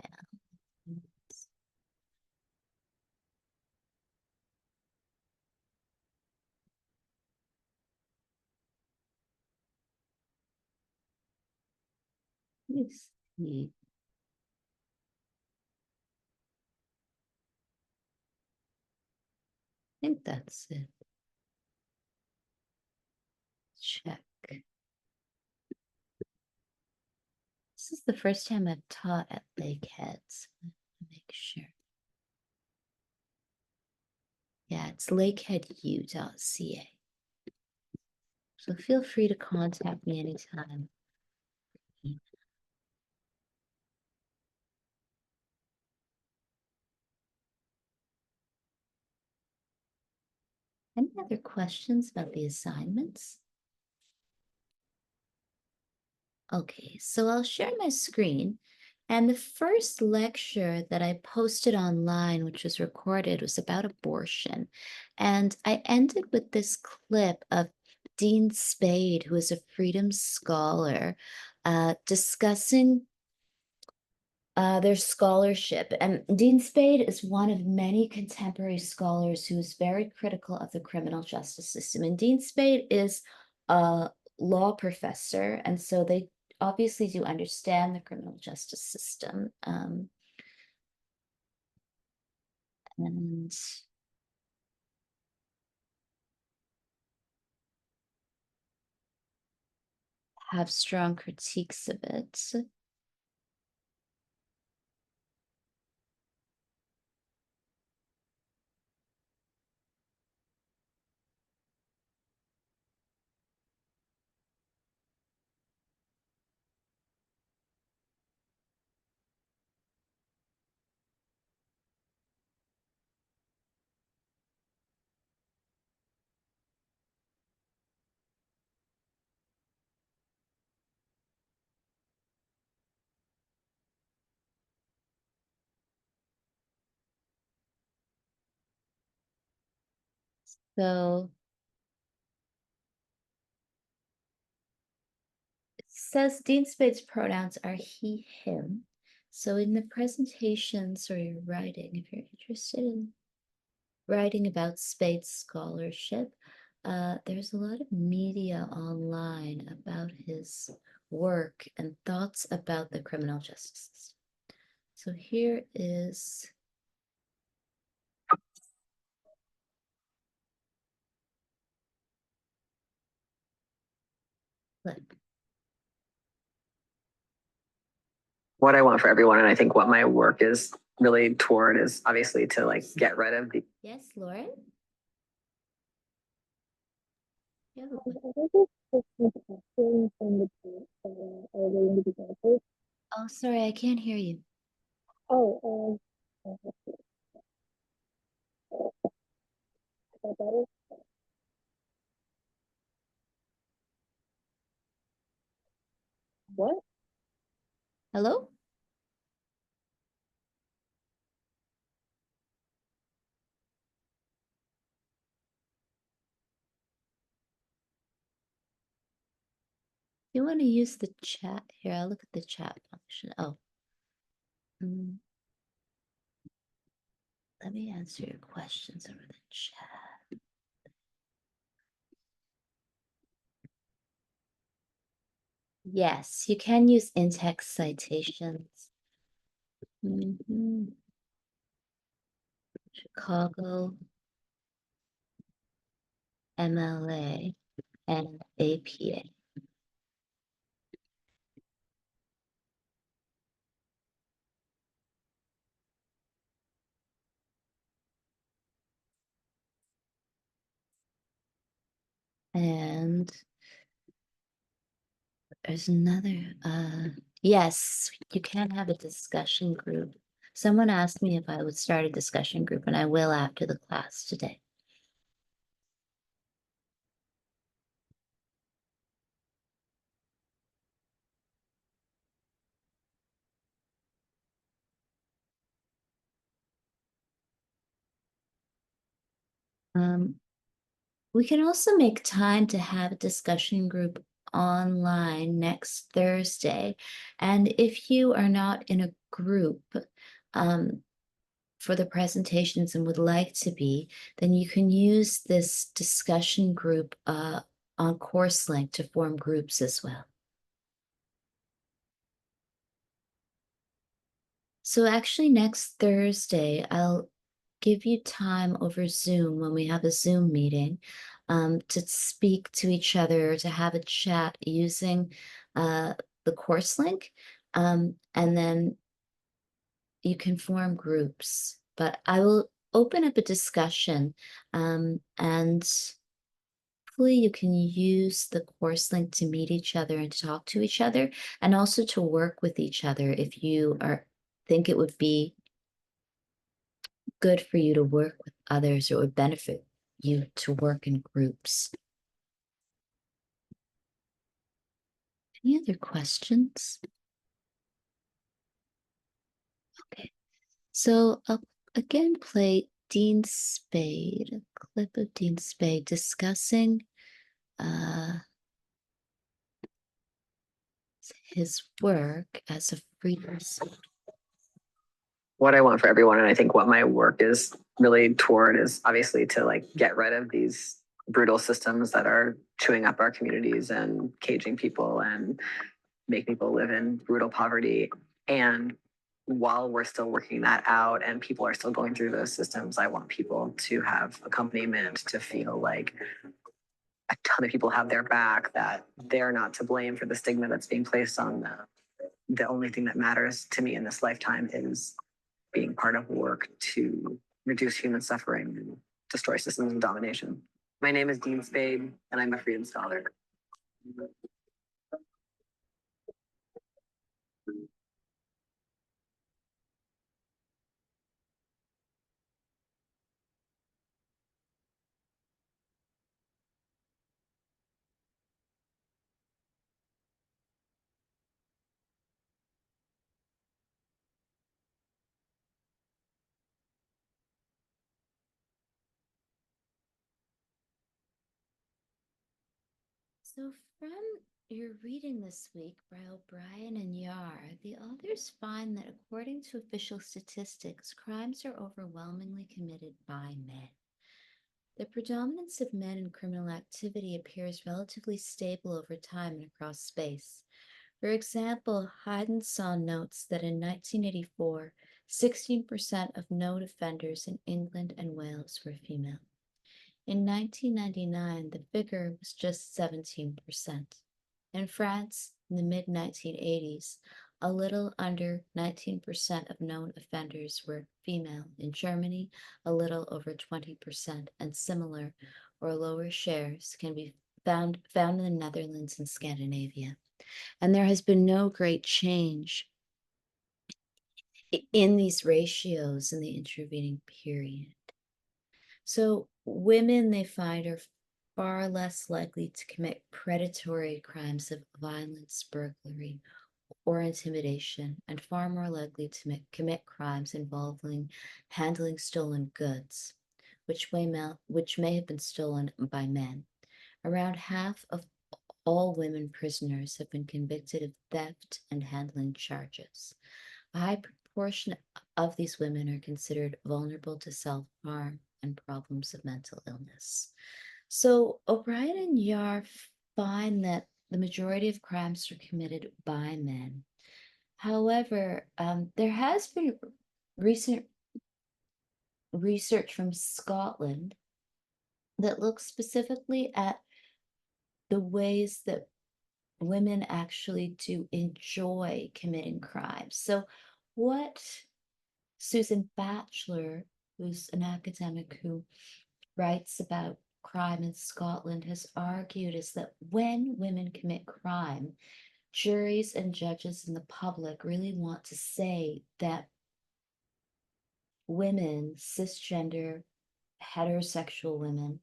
Let me see. I think that's it. Check. This is the first time I've taught at Lakehead. So make sure. Yeah, it's lakeheadu.ca. So feel free to contact me anytime. Any other questions about the assignments? Okay, so I'll share my screen. And the first lecture that I posted online, which was recorded, was about abortion. And I ended with this clip of Dean Spade, who is a freedom scholar, discussing their scholarship. And Dean Spade is one of many contemporary scholars who is very critical of the criminal justice system. And Dean Spade is a law professor, and so they obviously do understand the criminal justice system. And have strong critiques of it. So it says Dean Spade's pronouns are he, him. So in the presentations or your writing, if you're interested in writing about Spade's scholarship, there's a lot of media online about his work and thoughts about the criminal justice system. So here is clip. What I want for everyone, and I think what my work is really toward, is obviously to like get rid of the. Yes, Lauren? Yeah. Oh, sorry, I can't hear you. Oh, what? Hello? You want to use the chat here? I'll look at the chat function. Oh. Let me answer your questions over the chat. Yes, you can use in-text citations. Chicago, MLA, and APA. And there's another, yes, you can have a discussion group. Someone asked me if I would start a discussion group, and I will after the class today. We can also make time to have a discussion group online next Thursday. And if you are not in a group for the presentations and would like to be, then you can use this discussion group on CourseLink to form groups as well. So actually next Thursday, I'll give you time over Zoom when we have a Zoom meeting to speak to each other, to have a chat using the course link. And then you can form groups. But I will open up a discussion and hopefully you can use the course link to meet each other and to talk to each other and also to work with each other if you think it would be good for you to work with others or it would benefit you to work in groups. Any other questions? Okay, so I'll again play Dean Spade, a clip of Dean Spade discussing his work as a freelancer. What I want for everyone, and I think what my work is really toward, is obviously to like get rid of these brutal systems that are chewing up our communities and caging people and make people live in brutal poverty. And while we're still working that out and people are still going through those systems, I want people to have accompaniment, to feel like a ton of people have their back, that they're not to blame for the stigma that's being placed on them. The only thing that matters to me in this lifetime is being part of work to reduce human suffering and destroy systems of domination. My name is Dean Spade, and I'm a freedom scholar. So, from your reading this week by O'Brien and Yar, the authors find that according to official statistics, crimes are overwhelmingly committed by men. The predominance of men in criminal activity appears relatively stable over time and across space. For example, Heidensaw notes that in 1984, 16% of known offenders in England and Wales were female. In 1999, the figure was just 17%. In France, in the mid 1980s, a little under 19% of known offenders were female. In Germany, a little over 20%, and similar or lower shares can be found in the Netherlands and Scandinavia. And there has been no great change in these ratios in the intervening period. So women, they find, are far less likely to commit predatory crimes of violence, burglary, or intimidation, and far more likely to commit crimes involving handling stolen goods, which may have been stolen by men. Around half of all women prisoners have been convicted of theft and handling charges. A high proportion of these women are considered vulnerable to self-harm and problems of mental illness. So O'Brien and Yar find that the majority of crimes are committed by men. However, there has been recent research from Scotland that looks specifically at the ways that women actually do enjoy committing crimes. So, what Susan Batchelor, who's an academic who writes about crime in Scotland, has argued is that when women commit crime, juries and judges and the public really want to say that women, cisgender, heterosexual women,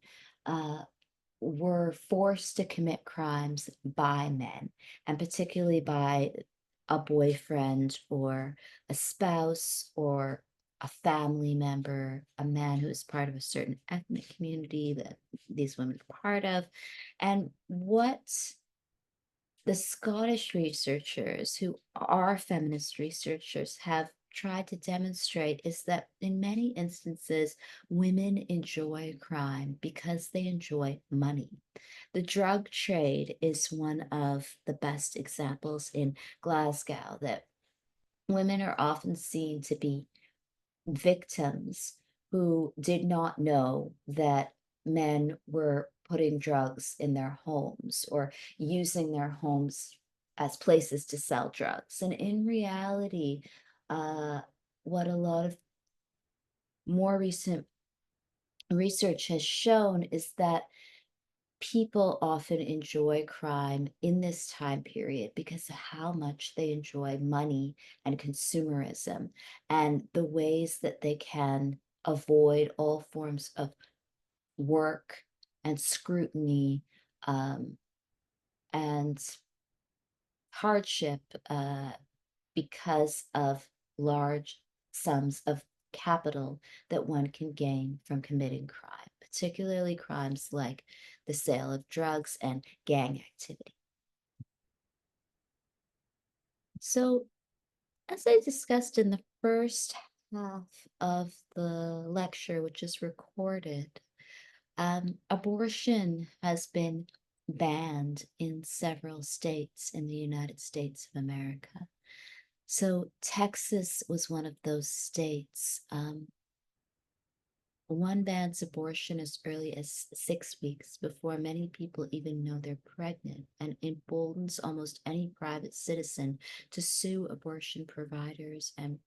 were forced to commit crimes by men, and particularly by a boyfriend or a spouse or a family member, a man who is part of a certain ethnic community that these women are part of. And what the Scottish researchers, who are feminist researchers, have tried to demonstrate is that in many instances, women enjoy crime because they enjoy money. The drug trade is one of the best examples in Glasgow, that women are often seen to be victims who did not know that men were putting drugs in their homes or using their homes as places to sell drugs. And in reality, what a lot of more recent research has shown is that people often enjoy crime in this time period because of how much they enjoy money and consumerism and the ways that they can avoid all forms of work and scrutiny, and hardship, because of large sums of capital that one can gain from committing crime, particularly crimes like the sale of drugs and gang activity. So, as I discussed in the first half of the lecture, which is recorded, abortion has been banned in several states in the United States of America. So Texas was one of those states. One bans abortion as early as 6 weeks before many people even know they're pregnant and emboldens almost any private citizen to sue abortion providers and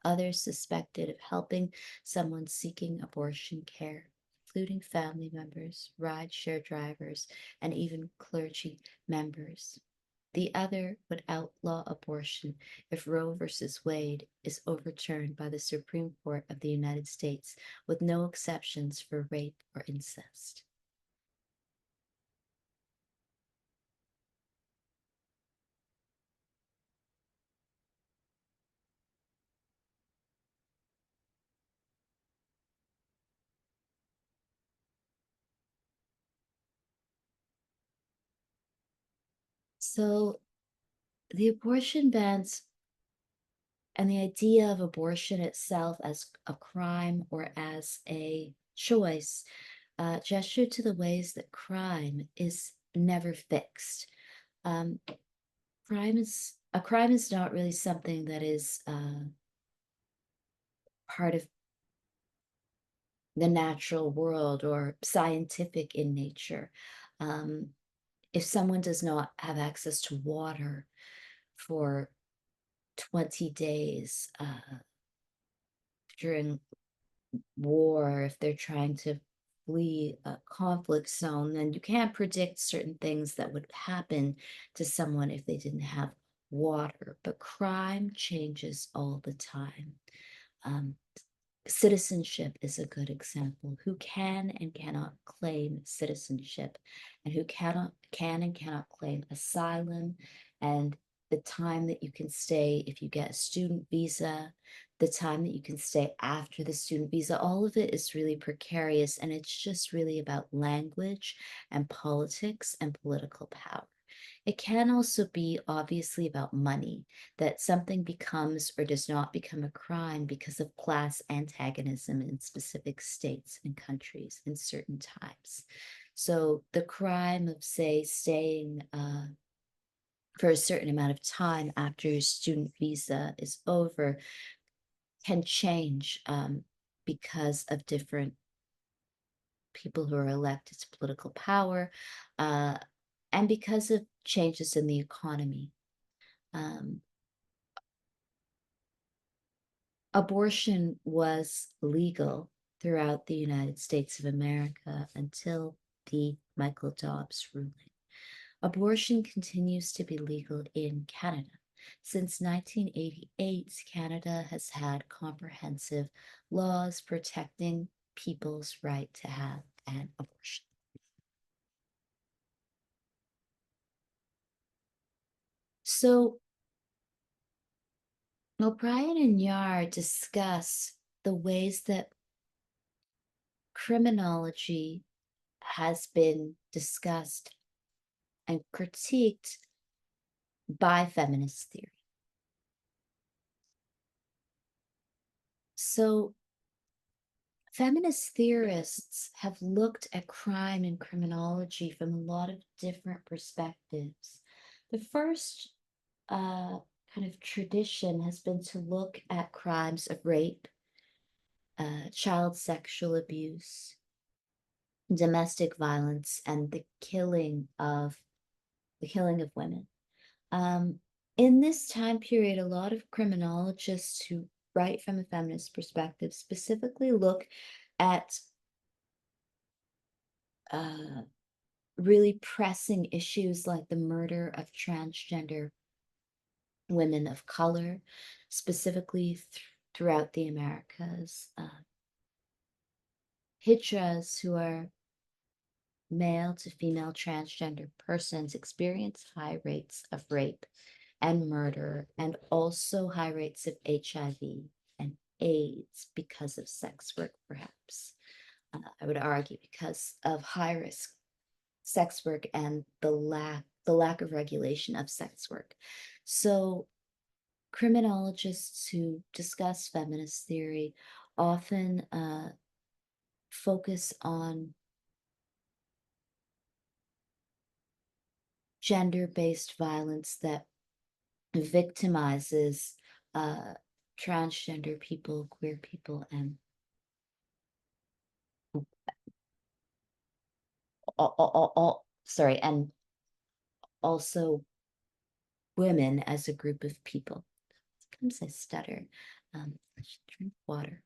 others suspected of helping someone seeking abortion care, including family members, rideshare drivers, and even clergy members. The other would outlaw abortion if Roe versus Wade is overturned by the Supreme Court of the United States with no exceptions for rape or incest. So the abortion bans and the idea of abortion itself as a crime or as a choice gesture to the ways that crime is never fixed. Um, crime is not really something that is part of the natural world or scientific in nature. Um, if someone does not have access to water for 20 days during war, if they're trying to flee a conflict zone, then you can't predict certain things that would happen to someone if they didn't have water. But crime changes all the time. Um, Citizenship is a good example. Who can and cannot claim citizenship, and who can and cannot claim asylum, and the time that you can stay if you get a student visa, the time that you can stay after the student visa, all of it is really precarious, and it's just really about language and politics and political power. It can also be obviously about money, that something becomes or does not become a crime because of class antagonism in specific states and countries in certain times. So the crime of, say, staying for a certain amount of time after your student visa is over can change because of different people who are elected to political power uh, and because of changes in the economy. Um, Abortion was legal throughout the United States of America until the Michael Dobbs ruling. Abortion continues to be legal in Canada. Since 1988, Canada has had comprehensive laws protecting people's right to have an abortion. So, O'Brien and Yar discuss the ways that criminology has been discussed and critiqued by feminist theory. So, feminist theorists have looked at crime and criminology from a lot of different perspectives. The first kind of tradition has been to look at crimes of rape, child sexual abuse, domestic violence, and the killing of women. Um, in this time period, a lot of criminologists who write from a feminist perspective specifically look at uh, really pressing issues like the murder of transgender women of color, specifically throughout the Americas. Hijras, who are male to female transgender persons, experience high rates of rape and murder, and also high rates of HIV and AIDS because of sex work, perhaps. I would argue because of high risk sex work and the lack of regulation of sex work. So criminologists who discuss feminist theory often focus on gender-based violence that victimizes transgender people, queer people, and sorry, and also women as a group of people. Sometimes I stutter. I should drink water.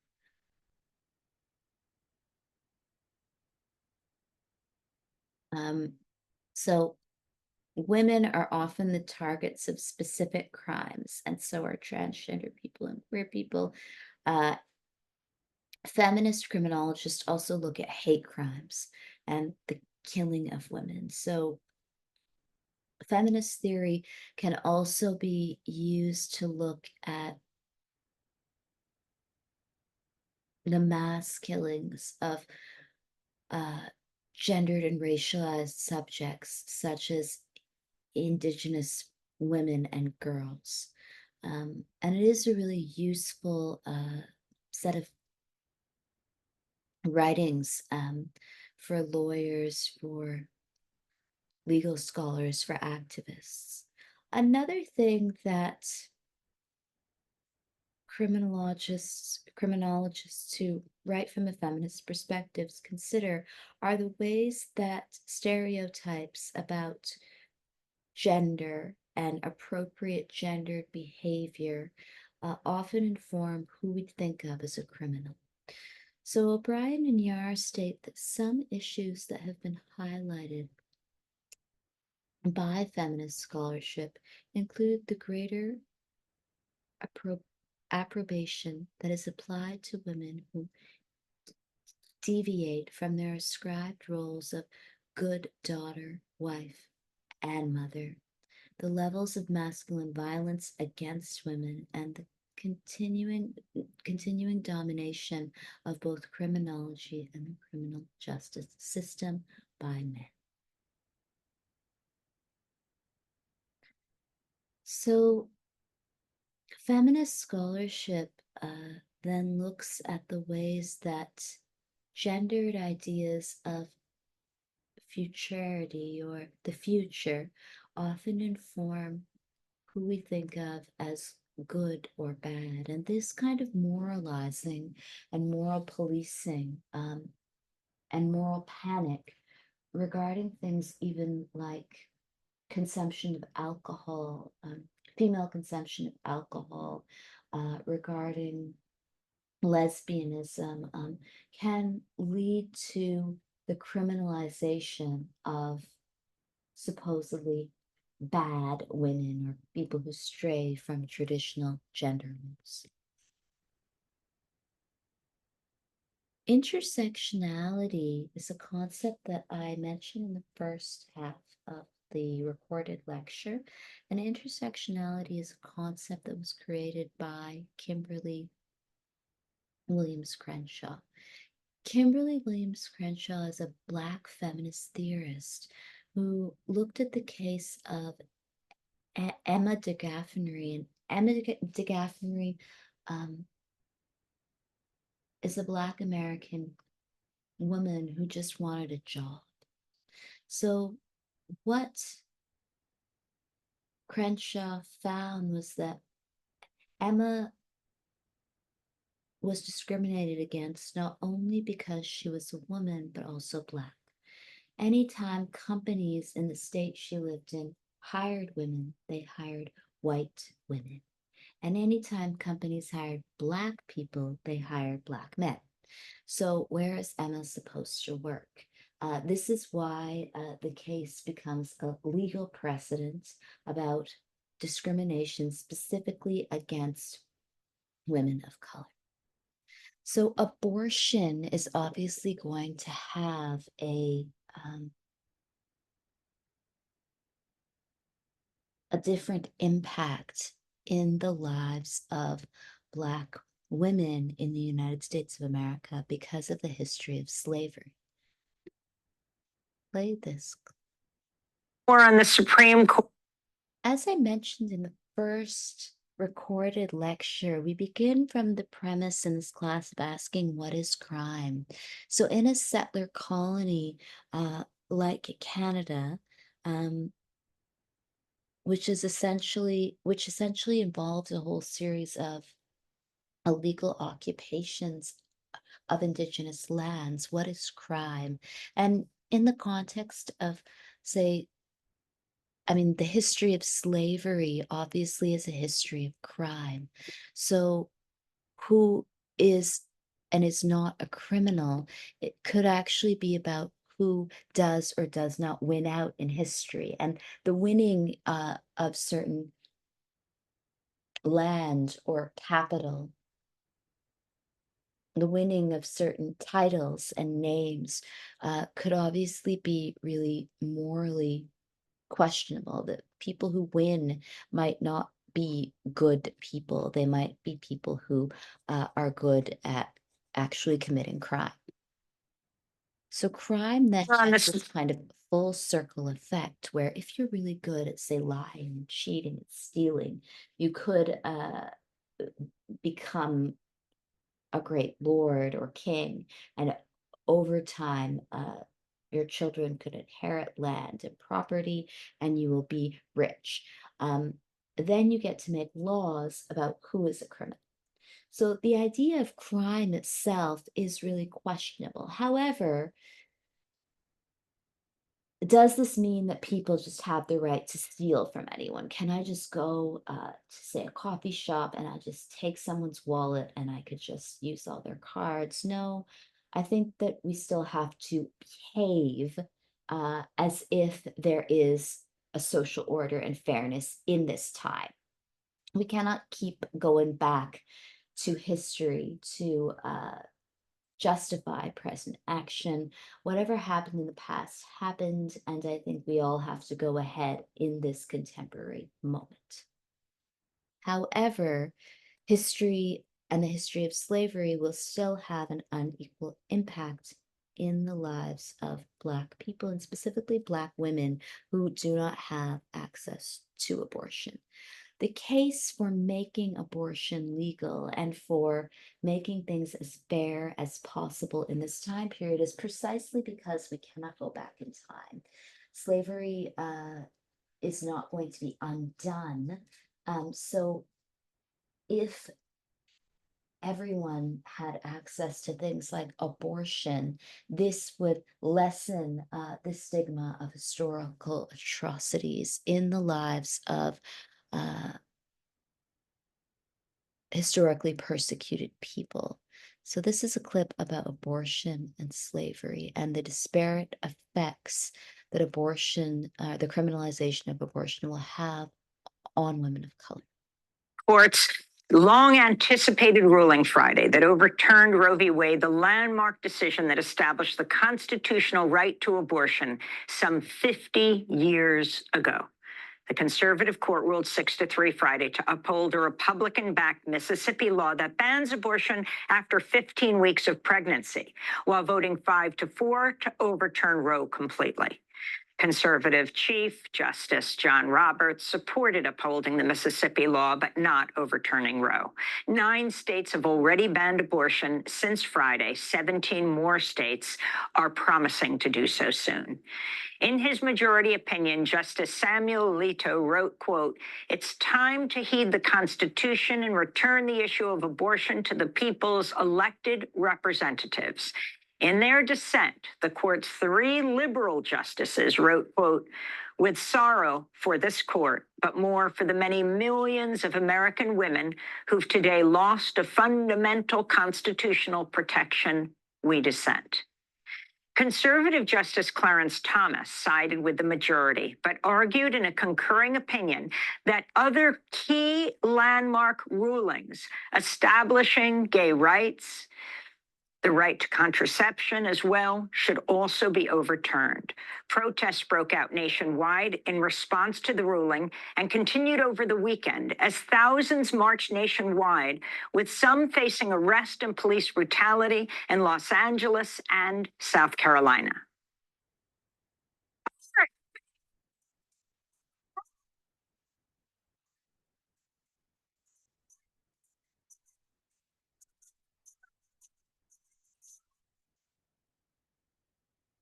So women are often the targets of specific crimes, and so are transgender people and queer people. Uh, Feminist criminologists also look at hate crimes and the killing of women. So feminist theory can also be used to look at the mass killings of uh, gendered and racialized subjects, such as Indigenous women and girls. And it is a really useful set of writings for lawyers, for legal scholars, for activists. Another thing that criminologists who write from a feminist perspectives consider are the ways that stereotypes about gender and appropriate gendered behavior often inform who we think of as a criminal. So O'Brien and Yar state that some issues that have been highlighted by feminist scholarship include the greater approbation that is applied to women who deviate from their ascribed roles of good daughter, wife, and mother, the levels of masculine violence against women, and the continuing domination of both criminology and the criminal justice system by men. So feminist scholarship then looks at the ways that gendered ideas of futurity or the future often inform who we think of as good or bad. And this kind of moralizing and moral policing and moral panic regarding things even like consumption of alcohol, female consumption of alcohol, regarding lesbianism, can lead to the criminalization of supposedly bad women or people who stray from traditional gender roles. Intersectionality is a concept that I mentioned in the first half of the recorded lecture. And intersectionality is a concept that was created by Kimberly Williams Crenshaw. Kimberly Williams Crenshaw is a Black feminist theorist who looked at the case of Emma DeGaffney. And Emma DeGaffney is a Black American woman who just wanted a job. So what Crenshaw found was that Emma was discriminated against not only because she was a woman, but also Black. Anytime companies in the state she lived in hired women, they hired white women. And anytime companies hired Black people, they hired Black men. So where is Emma supposed to work? This is why the case becomes a legal precedent about discrimination specifically against women of color. So abortion is obviously going to have a different impact in the lives of Black women in the United States of America because of the history of slavery. Play this. Or on the Supreme Court. As I mentioned in the first recorded lecture, we begin from the premise in this class of asking, what is crime? So in a settler colony like Canada, which essentially involves a whole series of illegal occupations of indigenous lands. What is crime? And in the context of, say, I mean, the history of slavery obviously is a history of crime. So, who is and is not a criminal? It could actually be about who does or does not win out in history. And the winning of certain land or capital, the winning of certain titles and names could obviously be really morally questionable. That people who win might not be good people. They might be people who are good at actually committing crime. So crime then On has this, this kind of full circle effect where if you're really good at, say, lying and cheating and stealing, you could become a great lord or king, and over time, your children could inherit land and property, and you will be rich. Um, then you get to make laws about who is a criminal. So the idea of crime itself is really questionable. However, does this mean that people just have the right to steal from anyone? Can I just go to, say, a coffee shop and I just take someone's wallet and I could just use all their cards? No, I think that we still have to behave as if there is a social order and fairness in this time. We cannot keep going back to history to justify present action. Whatever happened in the past happened, and I think we all have to go ahead in this contemporary moment. However, history and the history of slavery will still have an unequal impact in the lives of Black people, and specifically Black women who do not have access to abortion. The case for making abortion legal and for making things as fair as possible in this time period is precisely because we cannot go back in time. Slavery is not going to be undone. So if everyone had access to things like abortion, this would lessen the stigma of historical atrocities in the lives of uh, historically persecuted people. So, this is a clip about abortion and slavery and the disparate effects that the criminalization of abortion will have on women of color. court's long anticipated ruling Friday that overturned Roe v. Wade, the landmark decision that established the constitutional right to abortion some 50 years ago. The conservative court ruled 6-3 Friday to uphold a Republican-backed Mississippi law that bans abortion after 15 weeks of pregnancy, while voting 5-4 to overturn Roe completely. Conservative Chief Justice John Roberts supported upholding the Mississippi law, but not overturning Roe. 9 states have already banned abortion since Friday. 17 more states are promising to do so soon. In his majority opinion, Justice Samuel Alito wrote, quote, "It's time to heed the Constitution and return the issue of abortion to the people's elected representatives." In their dissent, the court's 3 liberal justices wrote, quote, "With sorrow for this court, but more for the many millions of American women who've today lost a fundamental constitutional protection, we dissent." Conservative Justice Clarence Thomas sided with the majority, but argued in a concurring opinion that other key landmark rulings establishing gay rights, the right to contraception as well, should also be overturned. Protests broke out nationwide in response to the ruling and continued over the weekend as thousands marched nationwide, with some facing arrest and police brutality in Los Angeles and South Carolina.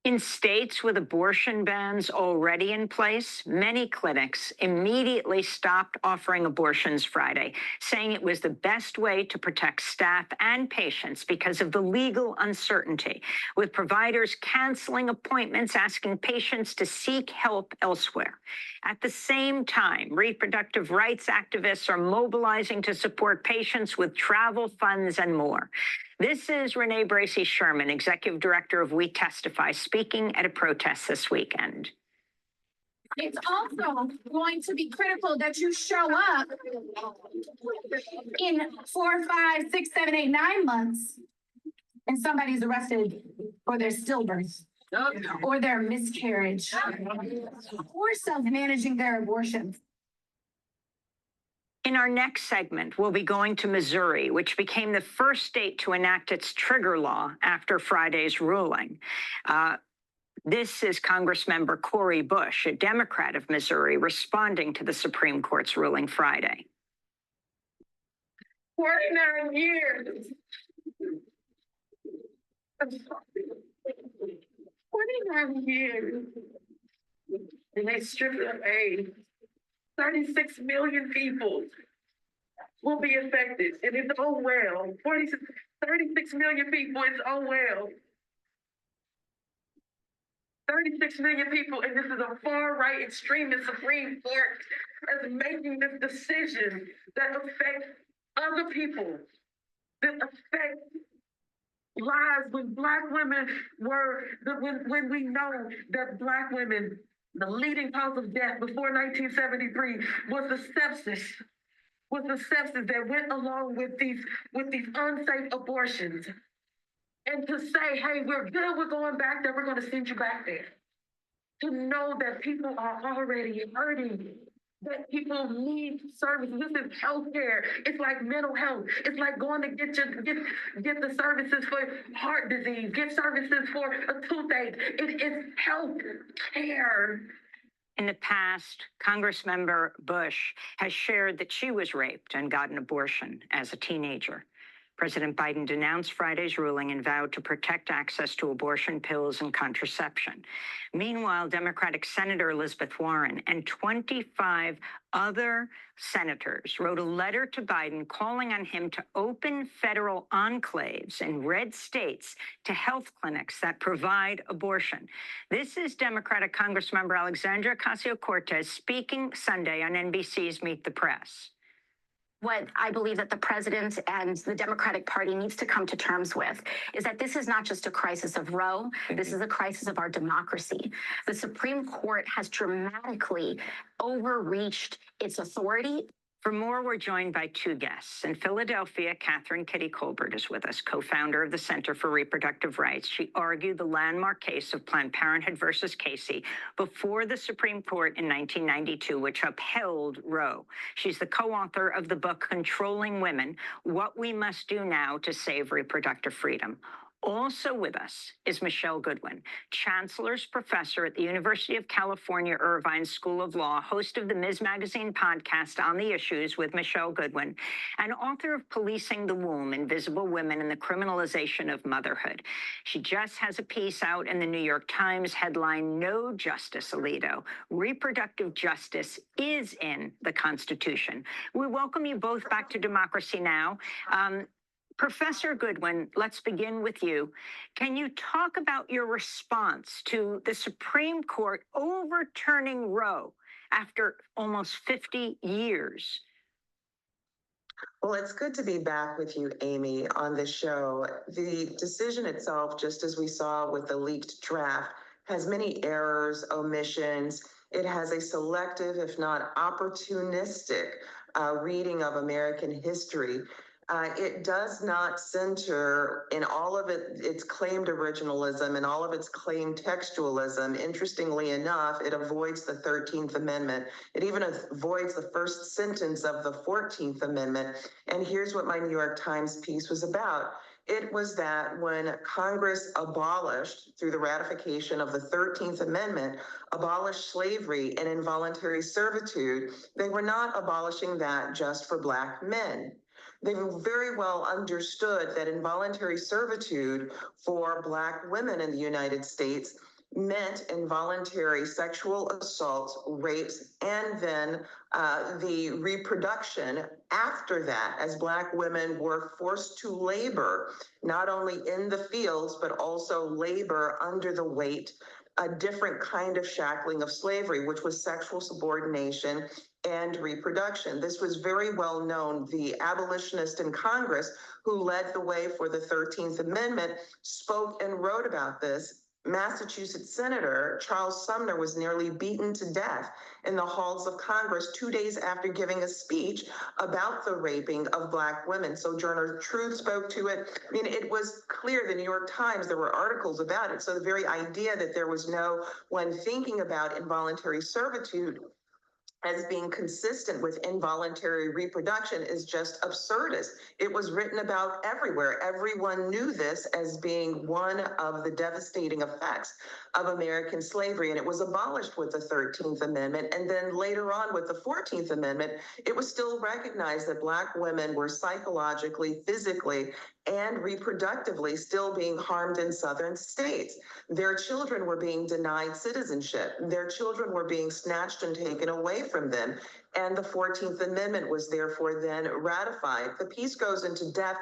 In states with abortion bans already in place, many clinics immediately stopped offering abortions Friday, saying it was the best way to protect staff and patients because of the legal uncertainty, with providers canceling appointments, asking patients to seek help elsewhere. At the same time, reproductive rights activists are mobilizing to support patients with travel funds and more. This is Renee Bracy Sherman, Executive Director of We Testify, speaking at a protest this weekend. It's also going to be critical that you show up in 4, 5, 6, 7, 8, 9 months and somebody's arrested for their stillbirth or their miscarriage or self-managing their abortion. In our next segment, we'll be going to Missouri, which became the first state to enact its trigger law after Friday's ruling. This is Congressmember Cori Bush, a Democrat of Missouri, responding to the Supreme Court's ruling Friday. 49 years. 49 years. And they stripped of aid. 36 million people will be affected. And it's oh well. 36 million people, it's oh well. 36 million people, and this is a far-right extremist Supreme Court that's making this decision that affects other people, that affects lives when Black women when we know that Black women, the leading cause of death before 1973 was the sepsis that went along with these unsafe abortions. And to say, hey, we're good, we're going back there, we're going to send you back there. To know that people are already hurting, that people need services. This is healthcare. It's like mental health. It's like going to get the services for heart disease, get services for a toothache. It is health care. In the past, Congressmember Bush has shared that she was raped and got an abortion as a teenager. President Biden denounced Friday's ruling and vowed to protect access to abortion pills and contraception. Meanwhile, Democratic Senator Elizabeth Warren and 25 other senators wrote a letter to Biden calling on him to open federal enclaves in red states to health clinics that provide abortion. This is Democratic Congressmember Alexandria Ocasio-Cortez speaking Sunday on NBC's Meet the Press. What I believe that the president and the Democratic Party needs to come to terms with is that this is not just a crisis of Roe, this is a crisis of our democracy. The Supreme Court has dramatically overreached its authority. For more, we're joined by two guests. In Philadelphia, Catherine Kitty Colbert is with us, co-founder of the Center for Reproductive Rights. She argued the landmark case of Planned Parenthood versus Casey before the Supreme Court in 1992, which upheld Roe. She's the co-author of the book Controlling Women: What We Must Do Now to Save Reproductive Freedom. Also with us is Michelle Goodwin, Chancellor's Professor at the University of California, Irvine School of Law, host of the Ms. Magazine podcast On the Issues with Michelle Goodwin, and author of Policing the Womb: Invisible Women and the Criminalization of Motherhood. She just has a piece out in the New York Times, headline, No Justice, Alito. Reproductive justice is in the Constitution. We welcome you both back to Democracy Now! Professor Goodwin, let's begin with you. Can you talk about your response to the Supreme Court overturning Roe after almost 50 years? Well, it's good to be back with you, Amy, on the show. The decision itself, just as we saw with the leaked draft, has many errors, omissions. It has a selective, if not opportunistic, reading of American history. It does not center in all of its claimed originalism and all of its claimed textualism. Interestingly enough, it avoids the 13th Amendment. It even avoids the first sentence of the 14th Amendment. And here's what my New York Times piece was about. It was that when Congress abolished, through the ratification of the 13th Amendment, abolished slavery and involuntary servitude, they were not abolishing that just for Black men. They very well understood that involuntary servitude for Black women in the United States meant involuntary sexual assaults, rapes, and then the reproduction after that, as Black women were forced to labor, not only in the fields, but also labor under the weight, a different kind of shackling of slavery, which was sexual subordination and reproduction. This was very well known. The abolitionist in Congress who led the way for the 13th Amendment spoke and wrote about this. Massachusetts Senator Charles Sumner was nearly beaten to death in the halls of Congress 2 days after giving a speech about the raping of Black women. Sojourner Truth spoke to it. I mean, it was clear, the New York Times, there were articles about it. So the very idea that there was no one thinking about involuntary servitude as being consistent with involuntary reproduction is just absurdist. It was written about everywhere. Everyone knew this as being one of the devastating effects of American slavery, and it was abolished with the 13th Amendment. And then later on with the 14th Amendment, it was still recognized that Black women were psychologically, physically, and reproductively still being harmed in Southern states. Their children were being denied citizenship. Their children were being snatched and taken away from them. And the 14th Amendment was therefore then ratified. The piece goes into depth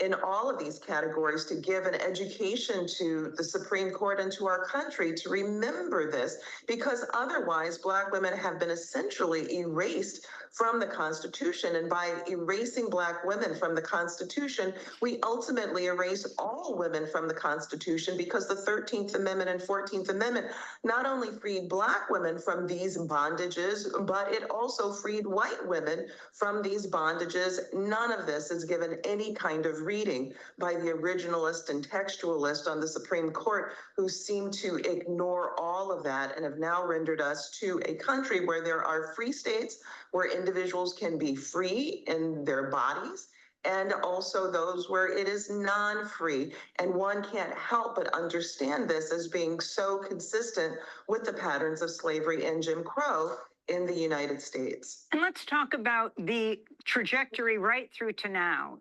in all of these categories to give an education to the Supreme Court and to our country to remember this, because otherwise Black women have been essentially erased from the Constitution. And by erasing Black women from the Constitution, we ultimately erase all women from the Constitution, because the 13th Amendment and 14th Amendment not only freed Black women from these bondages, but it also freed white women from these bondages. None of this is given any kind of reading by the originalist and textualist on the Supreme Court, who seem to ignore all of that and have now rendered us to a country where there are free states, where individuals can be free in their bodies, and also those where it is non-free. And one can't help but understand this as being so consistent with the patterns of slavery and Jim Crow in the United States. And let's talk about the trajectory right through to now.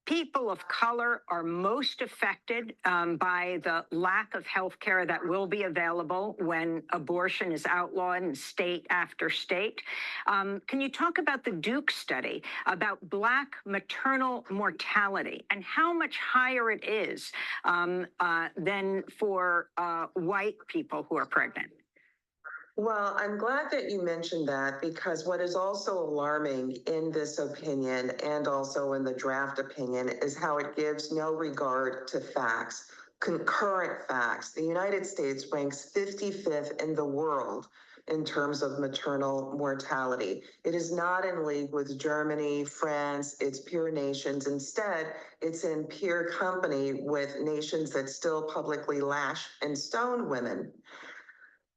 People of color are most affected by the lack of health care that will be available when abortion is outlawed in state after state. Can you talk about the Duke study about Black maternal mortality and how much higher it is than for white people who are pregnant? Well, I'm glad that you mentioned that, because what is also alarming in this opinion and also in the draft opinion is how it gives no regard to facts, concurrent facts. The United States ranks 55th in the world in terms of maternal mortality. It is not in league with Germany, France, its peer nations. Instead, it's in peer company with nations that still publicly lash and stone women.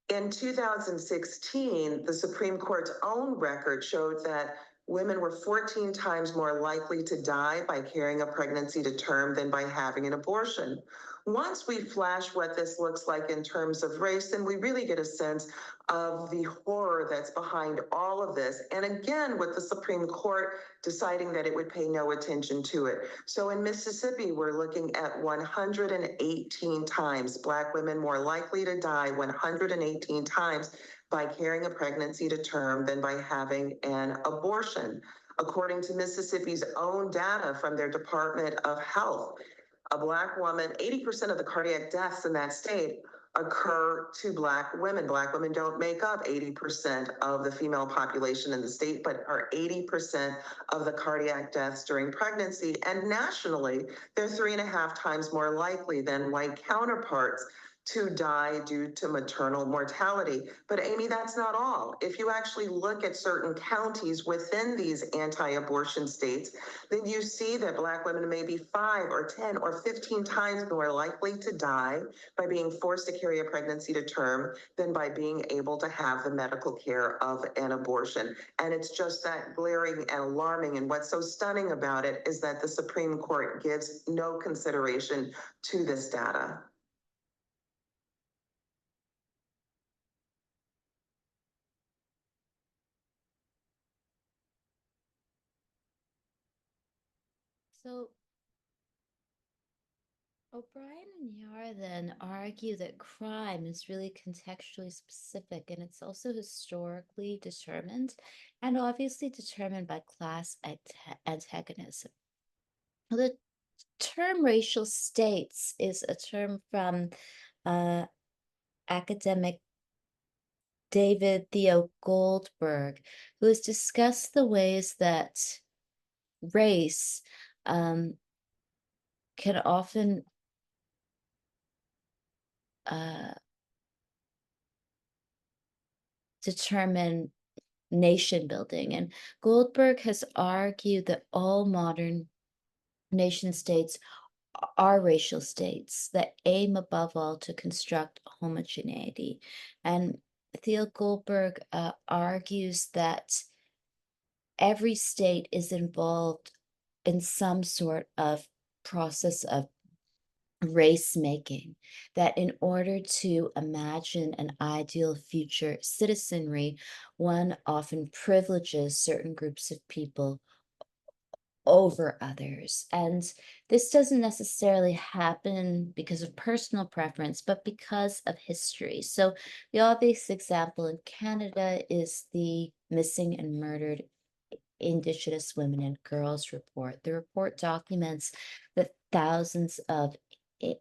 In 2016, the Supreme Court's own record showed that women were 14 times more likely to die by carrying a pregnancy to term than by having an abortion. Once we flash what this looks like in terms of race, then we really get a sense of the horror that's behind all of this. And again, with the Supreme Court deciding that it would pay no attention to it. So in Mississippi, we're looking at 118 times Black women more likely to die 118 times by carrying a pregnancy to term than by having an abortion. According to Mississippi's own data from their Department of Health, a Black woman, 80% of the cardiac deaths in that state occur to Black women. Black women don't make up 80% of the female population in the state, but are 80% of the cardiac deaths during pregnancy. And nationally, they're 3.5 times more likely than white counterparts to die due to maternal mortality. But Amy, that's not all. If you actually look at certain counties within these anti-abortion states, then you see that Black women may be 5 or 10 or 15 times more likely to die by being forced to carry a pregnancy to term than by being able to have the medical care of an abortion. And it's just that glaring and alarming. And what's so stunning about it is that the Supreme Court gives no consideration to this data. So O'Brien and Yar then argue that crime is really contextually specific and it's also historically determined and obviously determined by class antagonism. The term racial states is a term from uh, academic David Theo Goldberg, who has discussed the ways that race can often uh, determine nation building. And Goldberg has argued that all modern nation states are racial states that aim above all to construct homogeneity. And Theo Goldberg argues that every state is involved in some sort of process of race making, that in order to imagine an ideal future citizenry, one often privileges certain groups of people over others. And this doesn't necessarily happen because of personal preference, but because of history. So the obvious example in Canada is the missing and murdered Indigenous Women and Girls report. The report documents that thousands of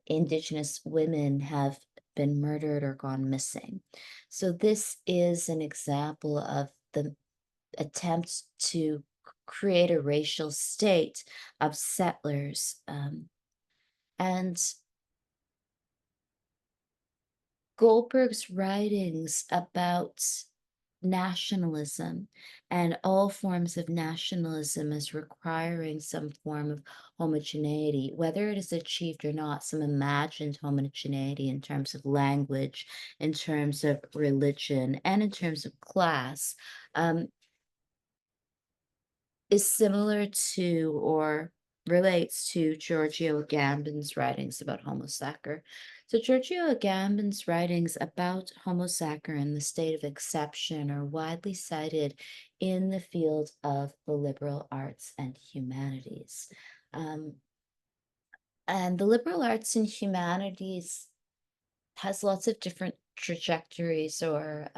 Indigenous women have been murdered or gone missing. So this is an example of the attempt to create a racial state of settlers. And Goldberg's writings about nationalism and all forms of nationalism as requiring some form of homogeneity, whether it is achieved or not, some imagined homogeneity in terms of language, in terms of religion, and in terms of class, is similar to or relates to Giorgio Agamben's writings about Homo Sacer. So Giorgio Agamben's writings about Homo Sacer and the state of exception are widely cited in the field of the liberal arts and humanities. Um, and the liberal arts and humanities has lots of different trajectories or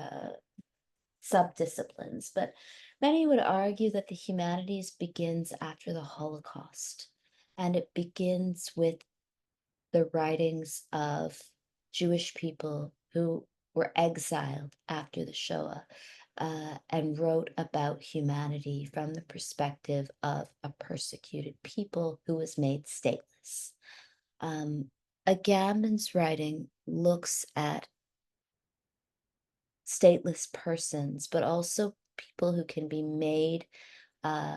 subdisciplines, but many would argue that the humanities begins after the Holocaust, and it begins with the writings of Jewish people who were exiled after the Shoah and wrote about humanity from the perspective of a persecuted people who was made stateless. Agamben's writing looks at stateless persons, but also people who can be made uh,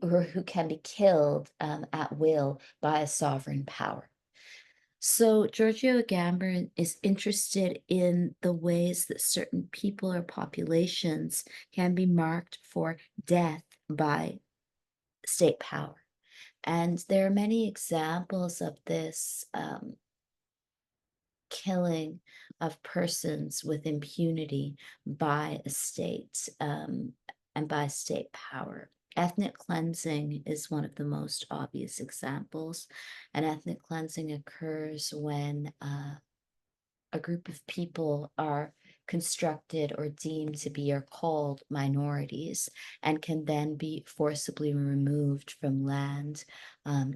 or who can be killed at will by a sovereign power. So Giorgio Agamben is interested in the ways that certain people or populations can be marked for death by state power. And there are many examples of this killing of persons with impunity by a state and by state power. Ethnic cleansing is one of the most obvious examples, and ethnic cleansing occurs when a group of people are constructed or deemed to be or called minorities and can then be forcibly removed from land,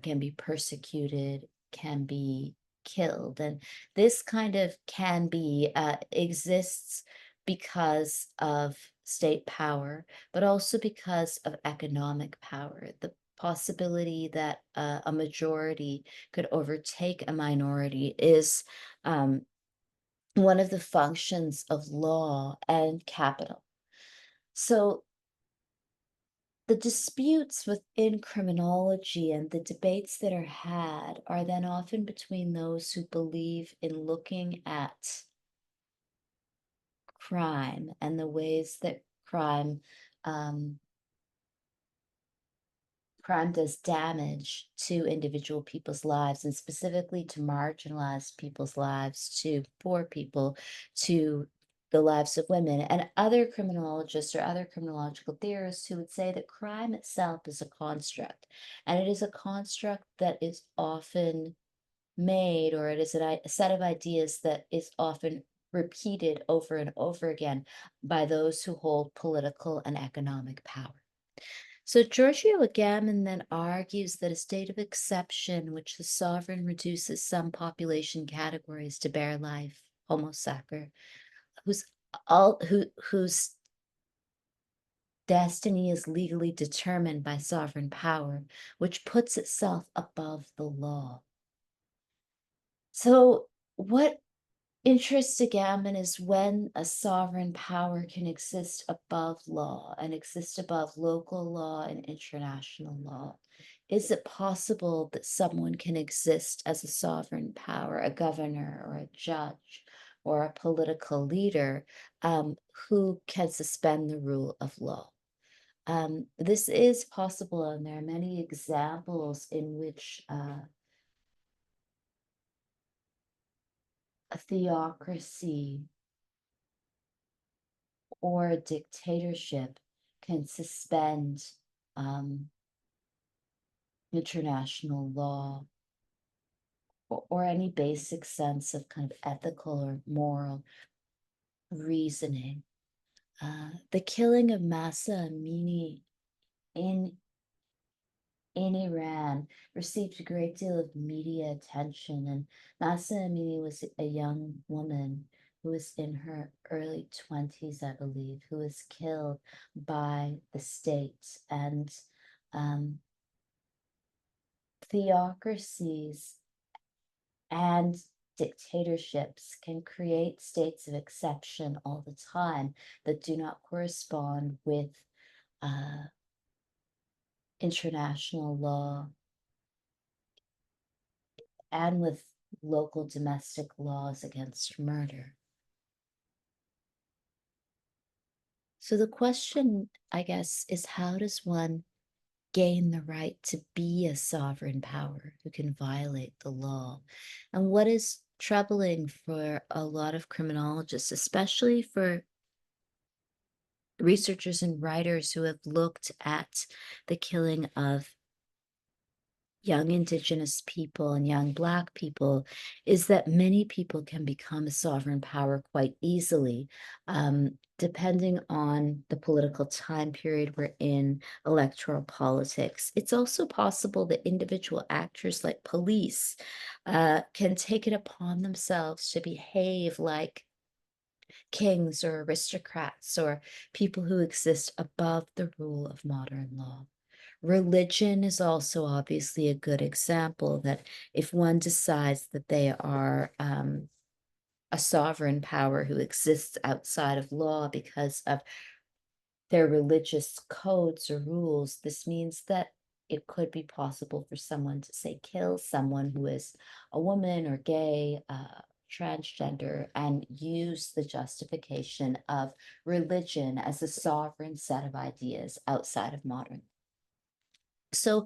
can be persecuted, can be killed. And this kind of can be, exists because of state power, but also because of economic power. The possibility that a majority could overtake a minority is one of the functions of law and capital. So the disputes within criminology and the debates that are had are then often between those who believe in looking at crime and the ways that um, crime does damage to individual people's lives and specifically to marginalized people's lives, to poor people, to the lives of women, and other criminologists or other criminological theorists who would say that crime itself is a construct. And it is a construct that is often made, or it is a set of ideas that is often repeated over and over again by those who hold political and economic power. So Giorgio Agamben then argues that a state of exception, which the sovereign reduces some population categories to bare life, homo sacer, whose destiny is legally determined by sovereign power, which puts itself above the law. So what interests Agamben is when a sovereign power can exist above law and exist above local law and international law. Is it possible that someone can exist as a sovereign power, a governor or a judge or a political leader, who can suspend the rule of law? This is possible, and there are many examples in which a theocracy or a dictatorship can suspend international law, or any basic sense of kind of ethical or moral reasoning. The killing of Masa Amini in Iran received a great deal of media attention, and Masa Amini was a young woman who was in her early 20s, I believe, who was killed by the state. And theocracies and dictatorships can create states of exception all the time that do not correspond with international law and with local domestic laws against murder. So the question, I guess, is how does one gain the right to be a sovereign power who can violate the law? And what is troubling for a lot of criminologists, especially for researchers and writers who have looked at the killing of young Indigenous people and young Black people, is that many people can become a sovereign power quite easily, depending on the political time period we're in, electoral politics. It's also possible that individual actors like police can take it upon themselves to behave like kings or aristocrats or people who exist above the rule of modern law. Religion is also obviously a good example that if one decides that they are a sovereign power who exists outside of law because of their religious codes or rules, this means that it could be possible for someone to, say, kill someone who is a woman or gay, transgender, and use the justification of religion as a sovereign set of ideas outside of modern. So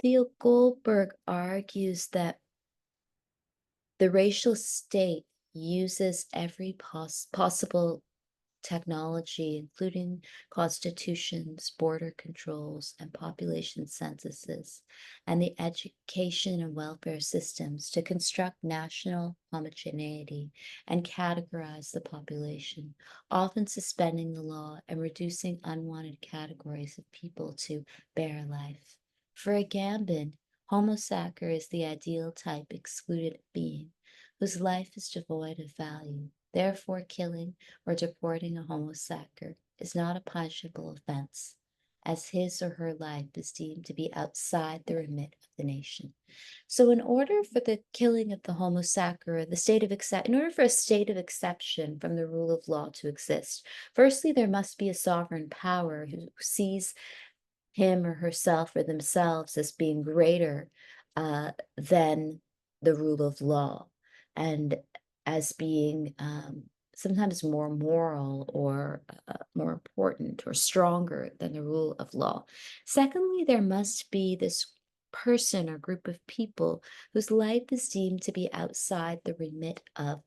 Theo Goldberg argues that the racial state uses every possible technology, including constitutions, border controls, and population censuses, and the education and welfare systems to construct national homogeneity and categorize the population, often suspending the law and reducing unwanted categories of people to bare life. For Agamben, Homo sacer is the ideal type excluded being, whose life is devoid of value. Therefore, killing or deporting a Homo sacer is not a punishable offense, as his or her life is deemed to be outside the remit of the nation. So, in order for the killing of the Homo sacer, in order for a state of exception from the rule of law to exist, firstly, there must be a sovereign power who sees him or herself or themselves as being greater than the rule of law, and as being sometimes more moral or more important or stronger than the rule of law. Secondly, there must be this person or group of people whose life is deemed to be outside the remit of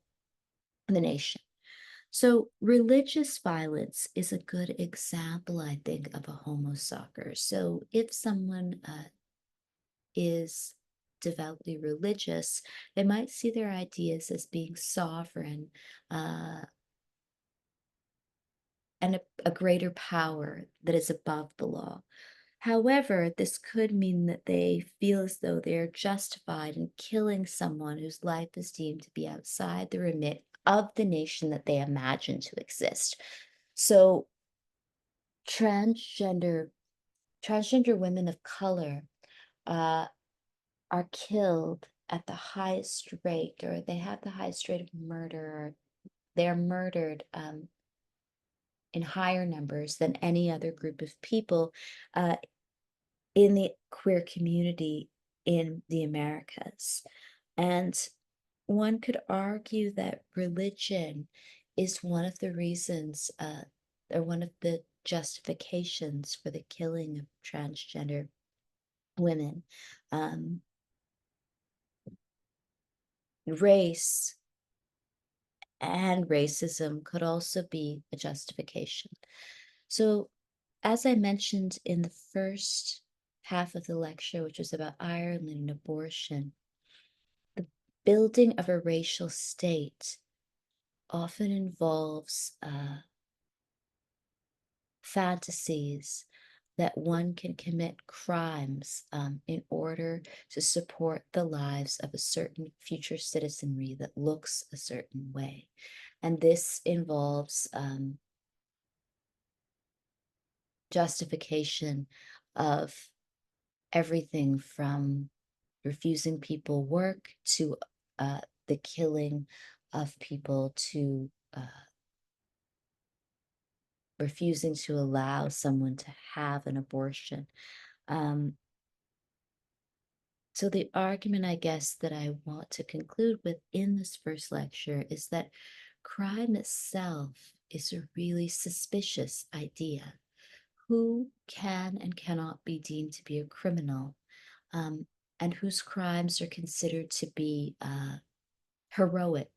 the nation. So religious violence is a good example, I think, of a homo sacer. So if someone is devoutly religious, they might see their ideas as being sovereign, uh, and a greater power that is above the law. However, this could mean that they feel as though they are justified in killing someone whose life is deemed to be outside the remit of the nation that they imagine to exist. So transgender transgender women of color uh, are killed at the highest rate, or they have the highest rate of murder, or they're murdered in higher numbers than any other group of people uh, in the queer community in the Americas. And one could argue that religion is one of the reasons, or one of the justifications for the killing of transgender women. Um, Race and racism could also be a justification. So, as I mentioned in the first half of the lecture, which was about Ireland and abortion, the building of a racial state often involves fantasies that one can commit crimes in order to support the lives of a certain future citizenry that looks a certain way. And this involves justification of everything from refusing people work to the killing of people to refusing to allow someone to have an abortion. Um, so the argument, I guess, that I want to conclude with in this first lecture is that crime itself is a really suspicious idea. Who can and cannot be deemed to be a criminal, um, and whose crimes are considered to be heroic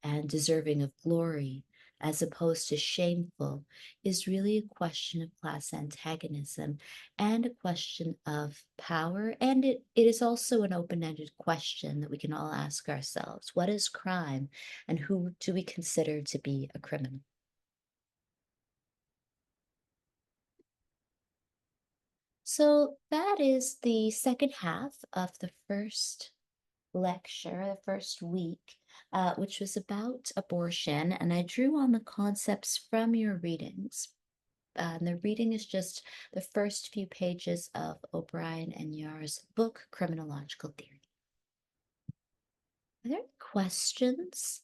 and deserving of glory, as opposed to shameful, is really a question of class antagonism and a question of power. And it is also an open ended question that we can all ask ourselves: what is crime, and who do we consider to be a criminal? So that is the second half of the first lecture, the first week, which was about abortion. And I drew on the concepts from your readings. And the reading is just the first few pages of O'Brien and Yar's book, Criminological Theory. Are there any questions?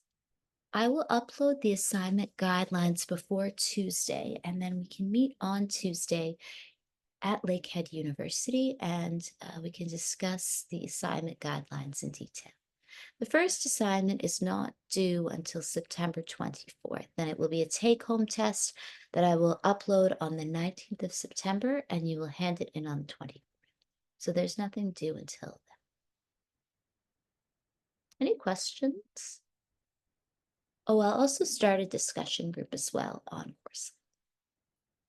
I will upload the assignment guidelines before Tuesday, and then we can meet on Tuesday at Lakehead University, and we can discuss the assignment guidelines in detail. The first assignment is not due until September 24th, and it will be a take-home test that I will upload on the 19th of September, and you will hand it in on the 24th. So there's nothing due until then. Any questions? Oh, I'll also start a discussion group as well on CourseLink.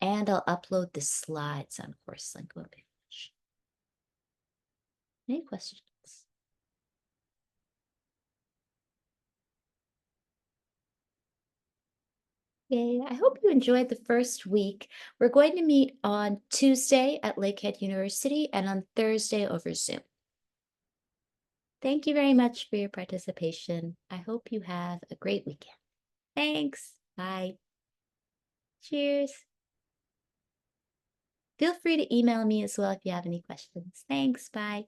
And I'll upload the slides on CourseLink when we finish. Any questions? Yay, I hope you enjoyed the first week. We're going to meet on Tuesday at Lakehead University and on Thursday over Zoom. Thank you very much for your participation. I hope you have a great weekend. Thanks. Bye. Cheers. Feel free to email me as well if you have any questions. Thanks. Bye.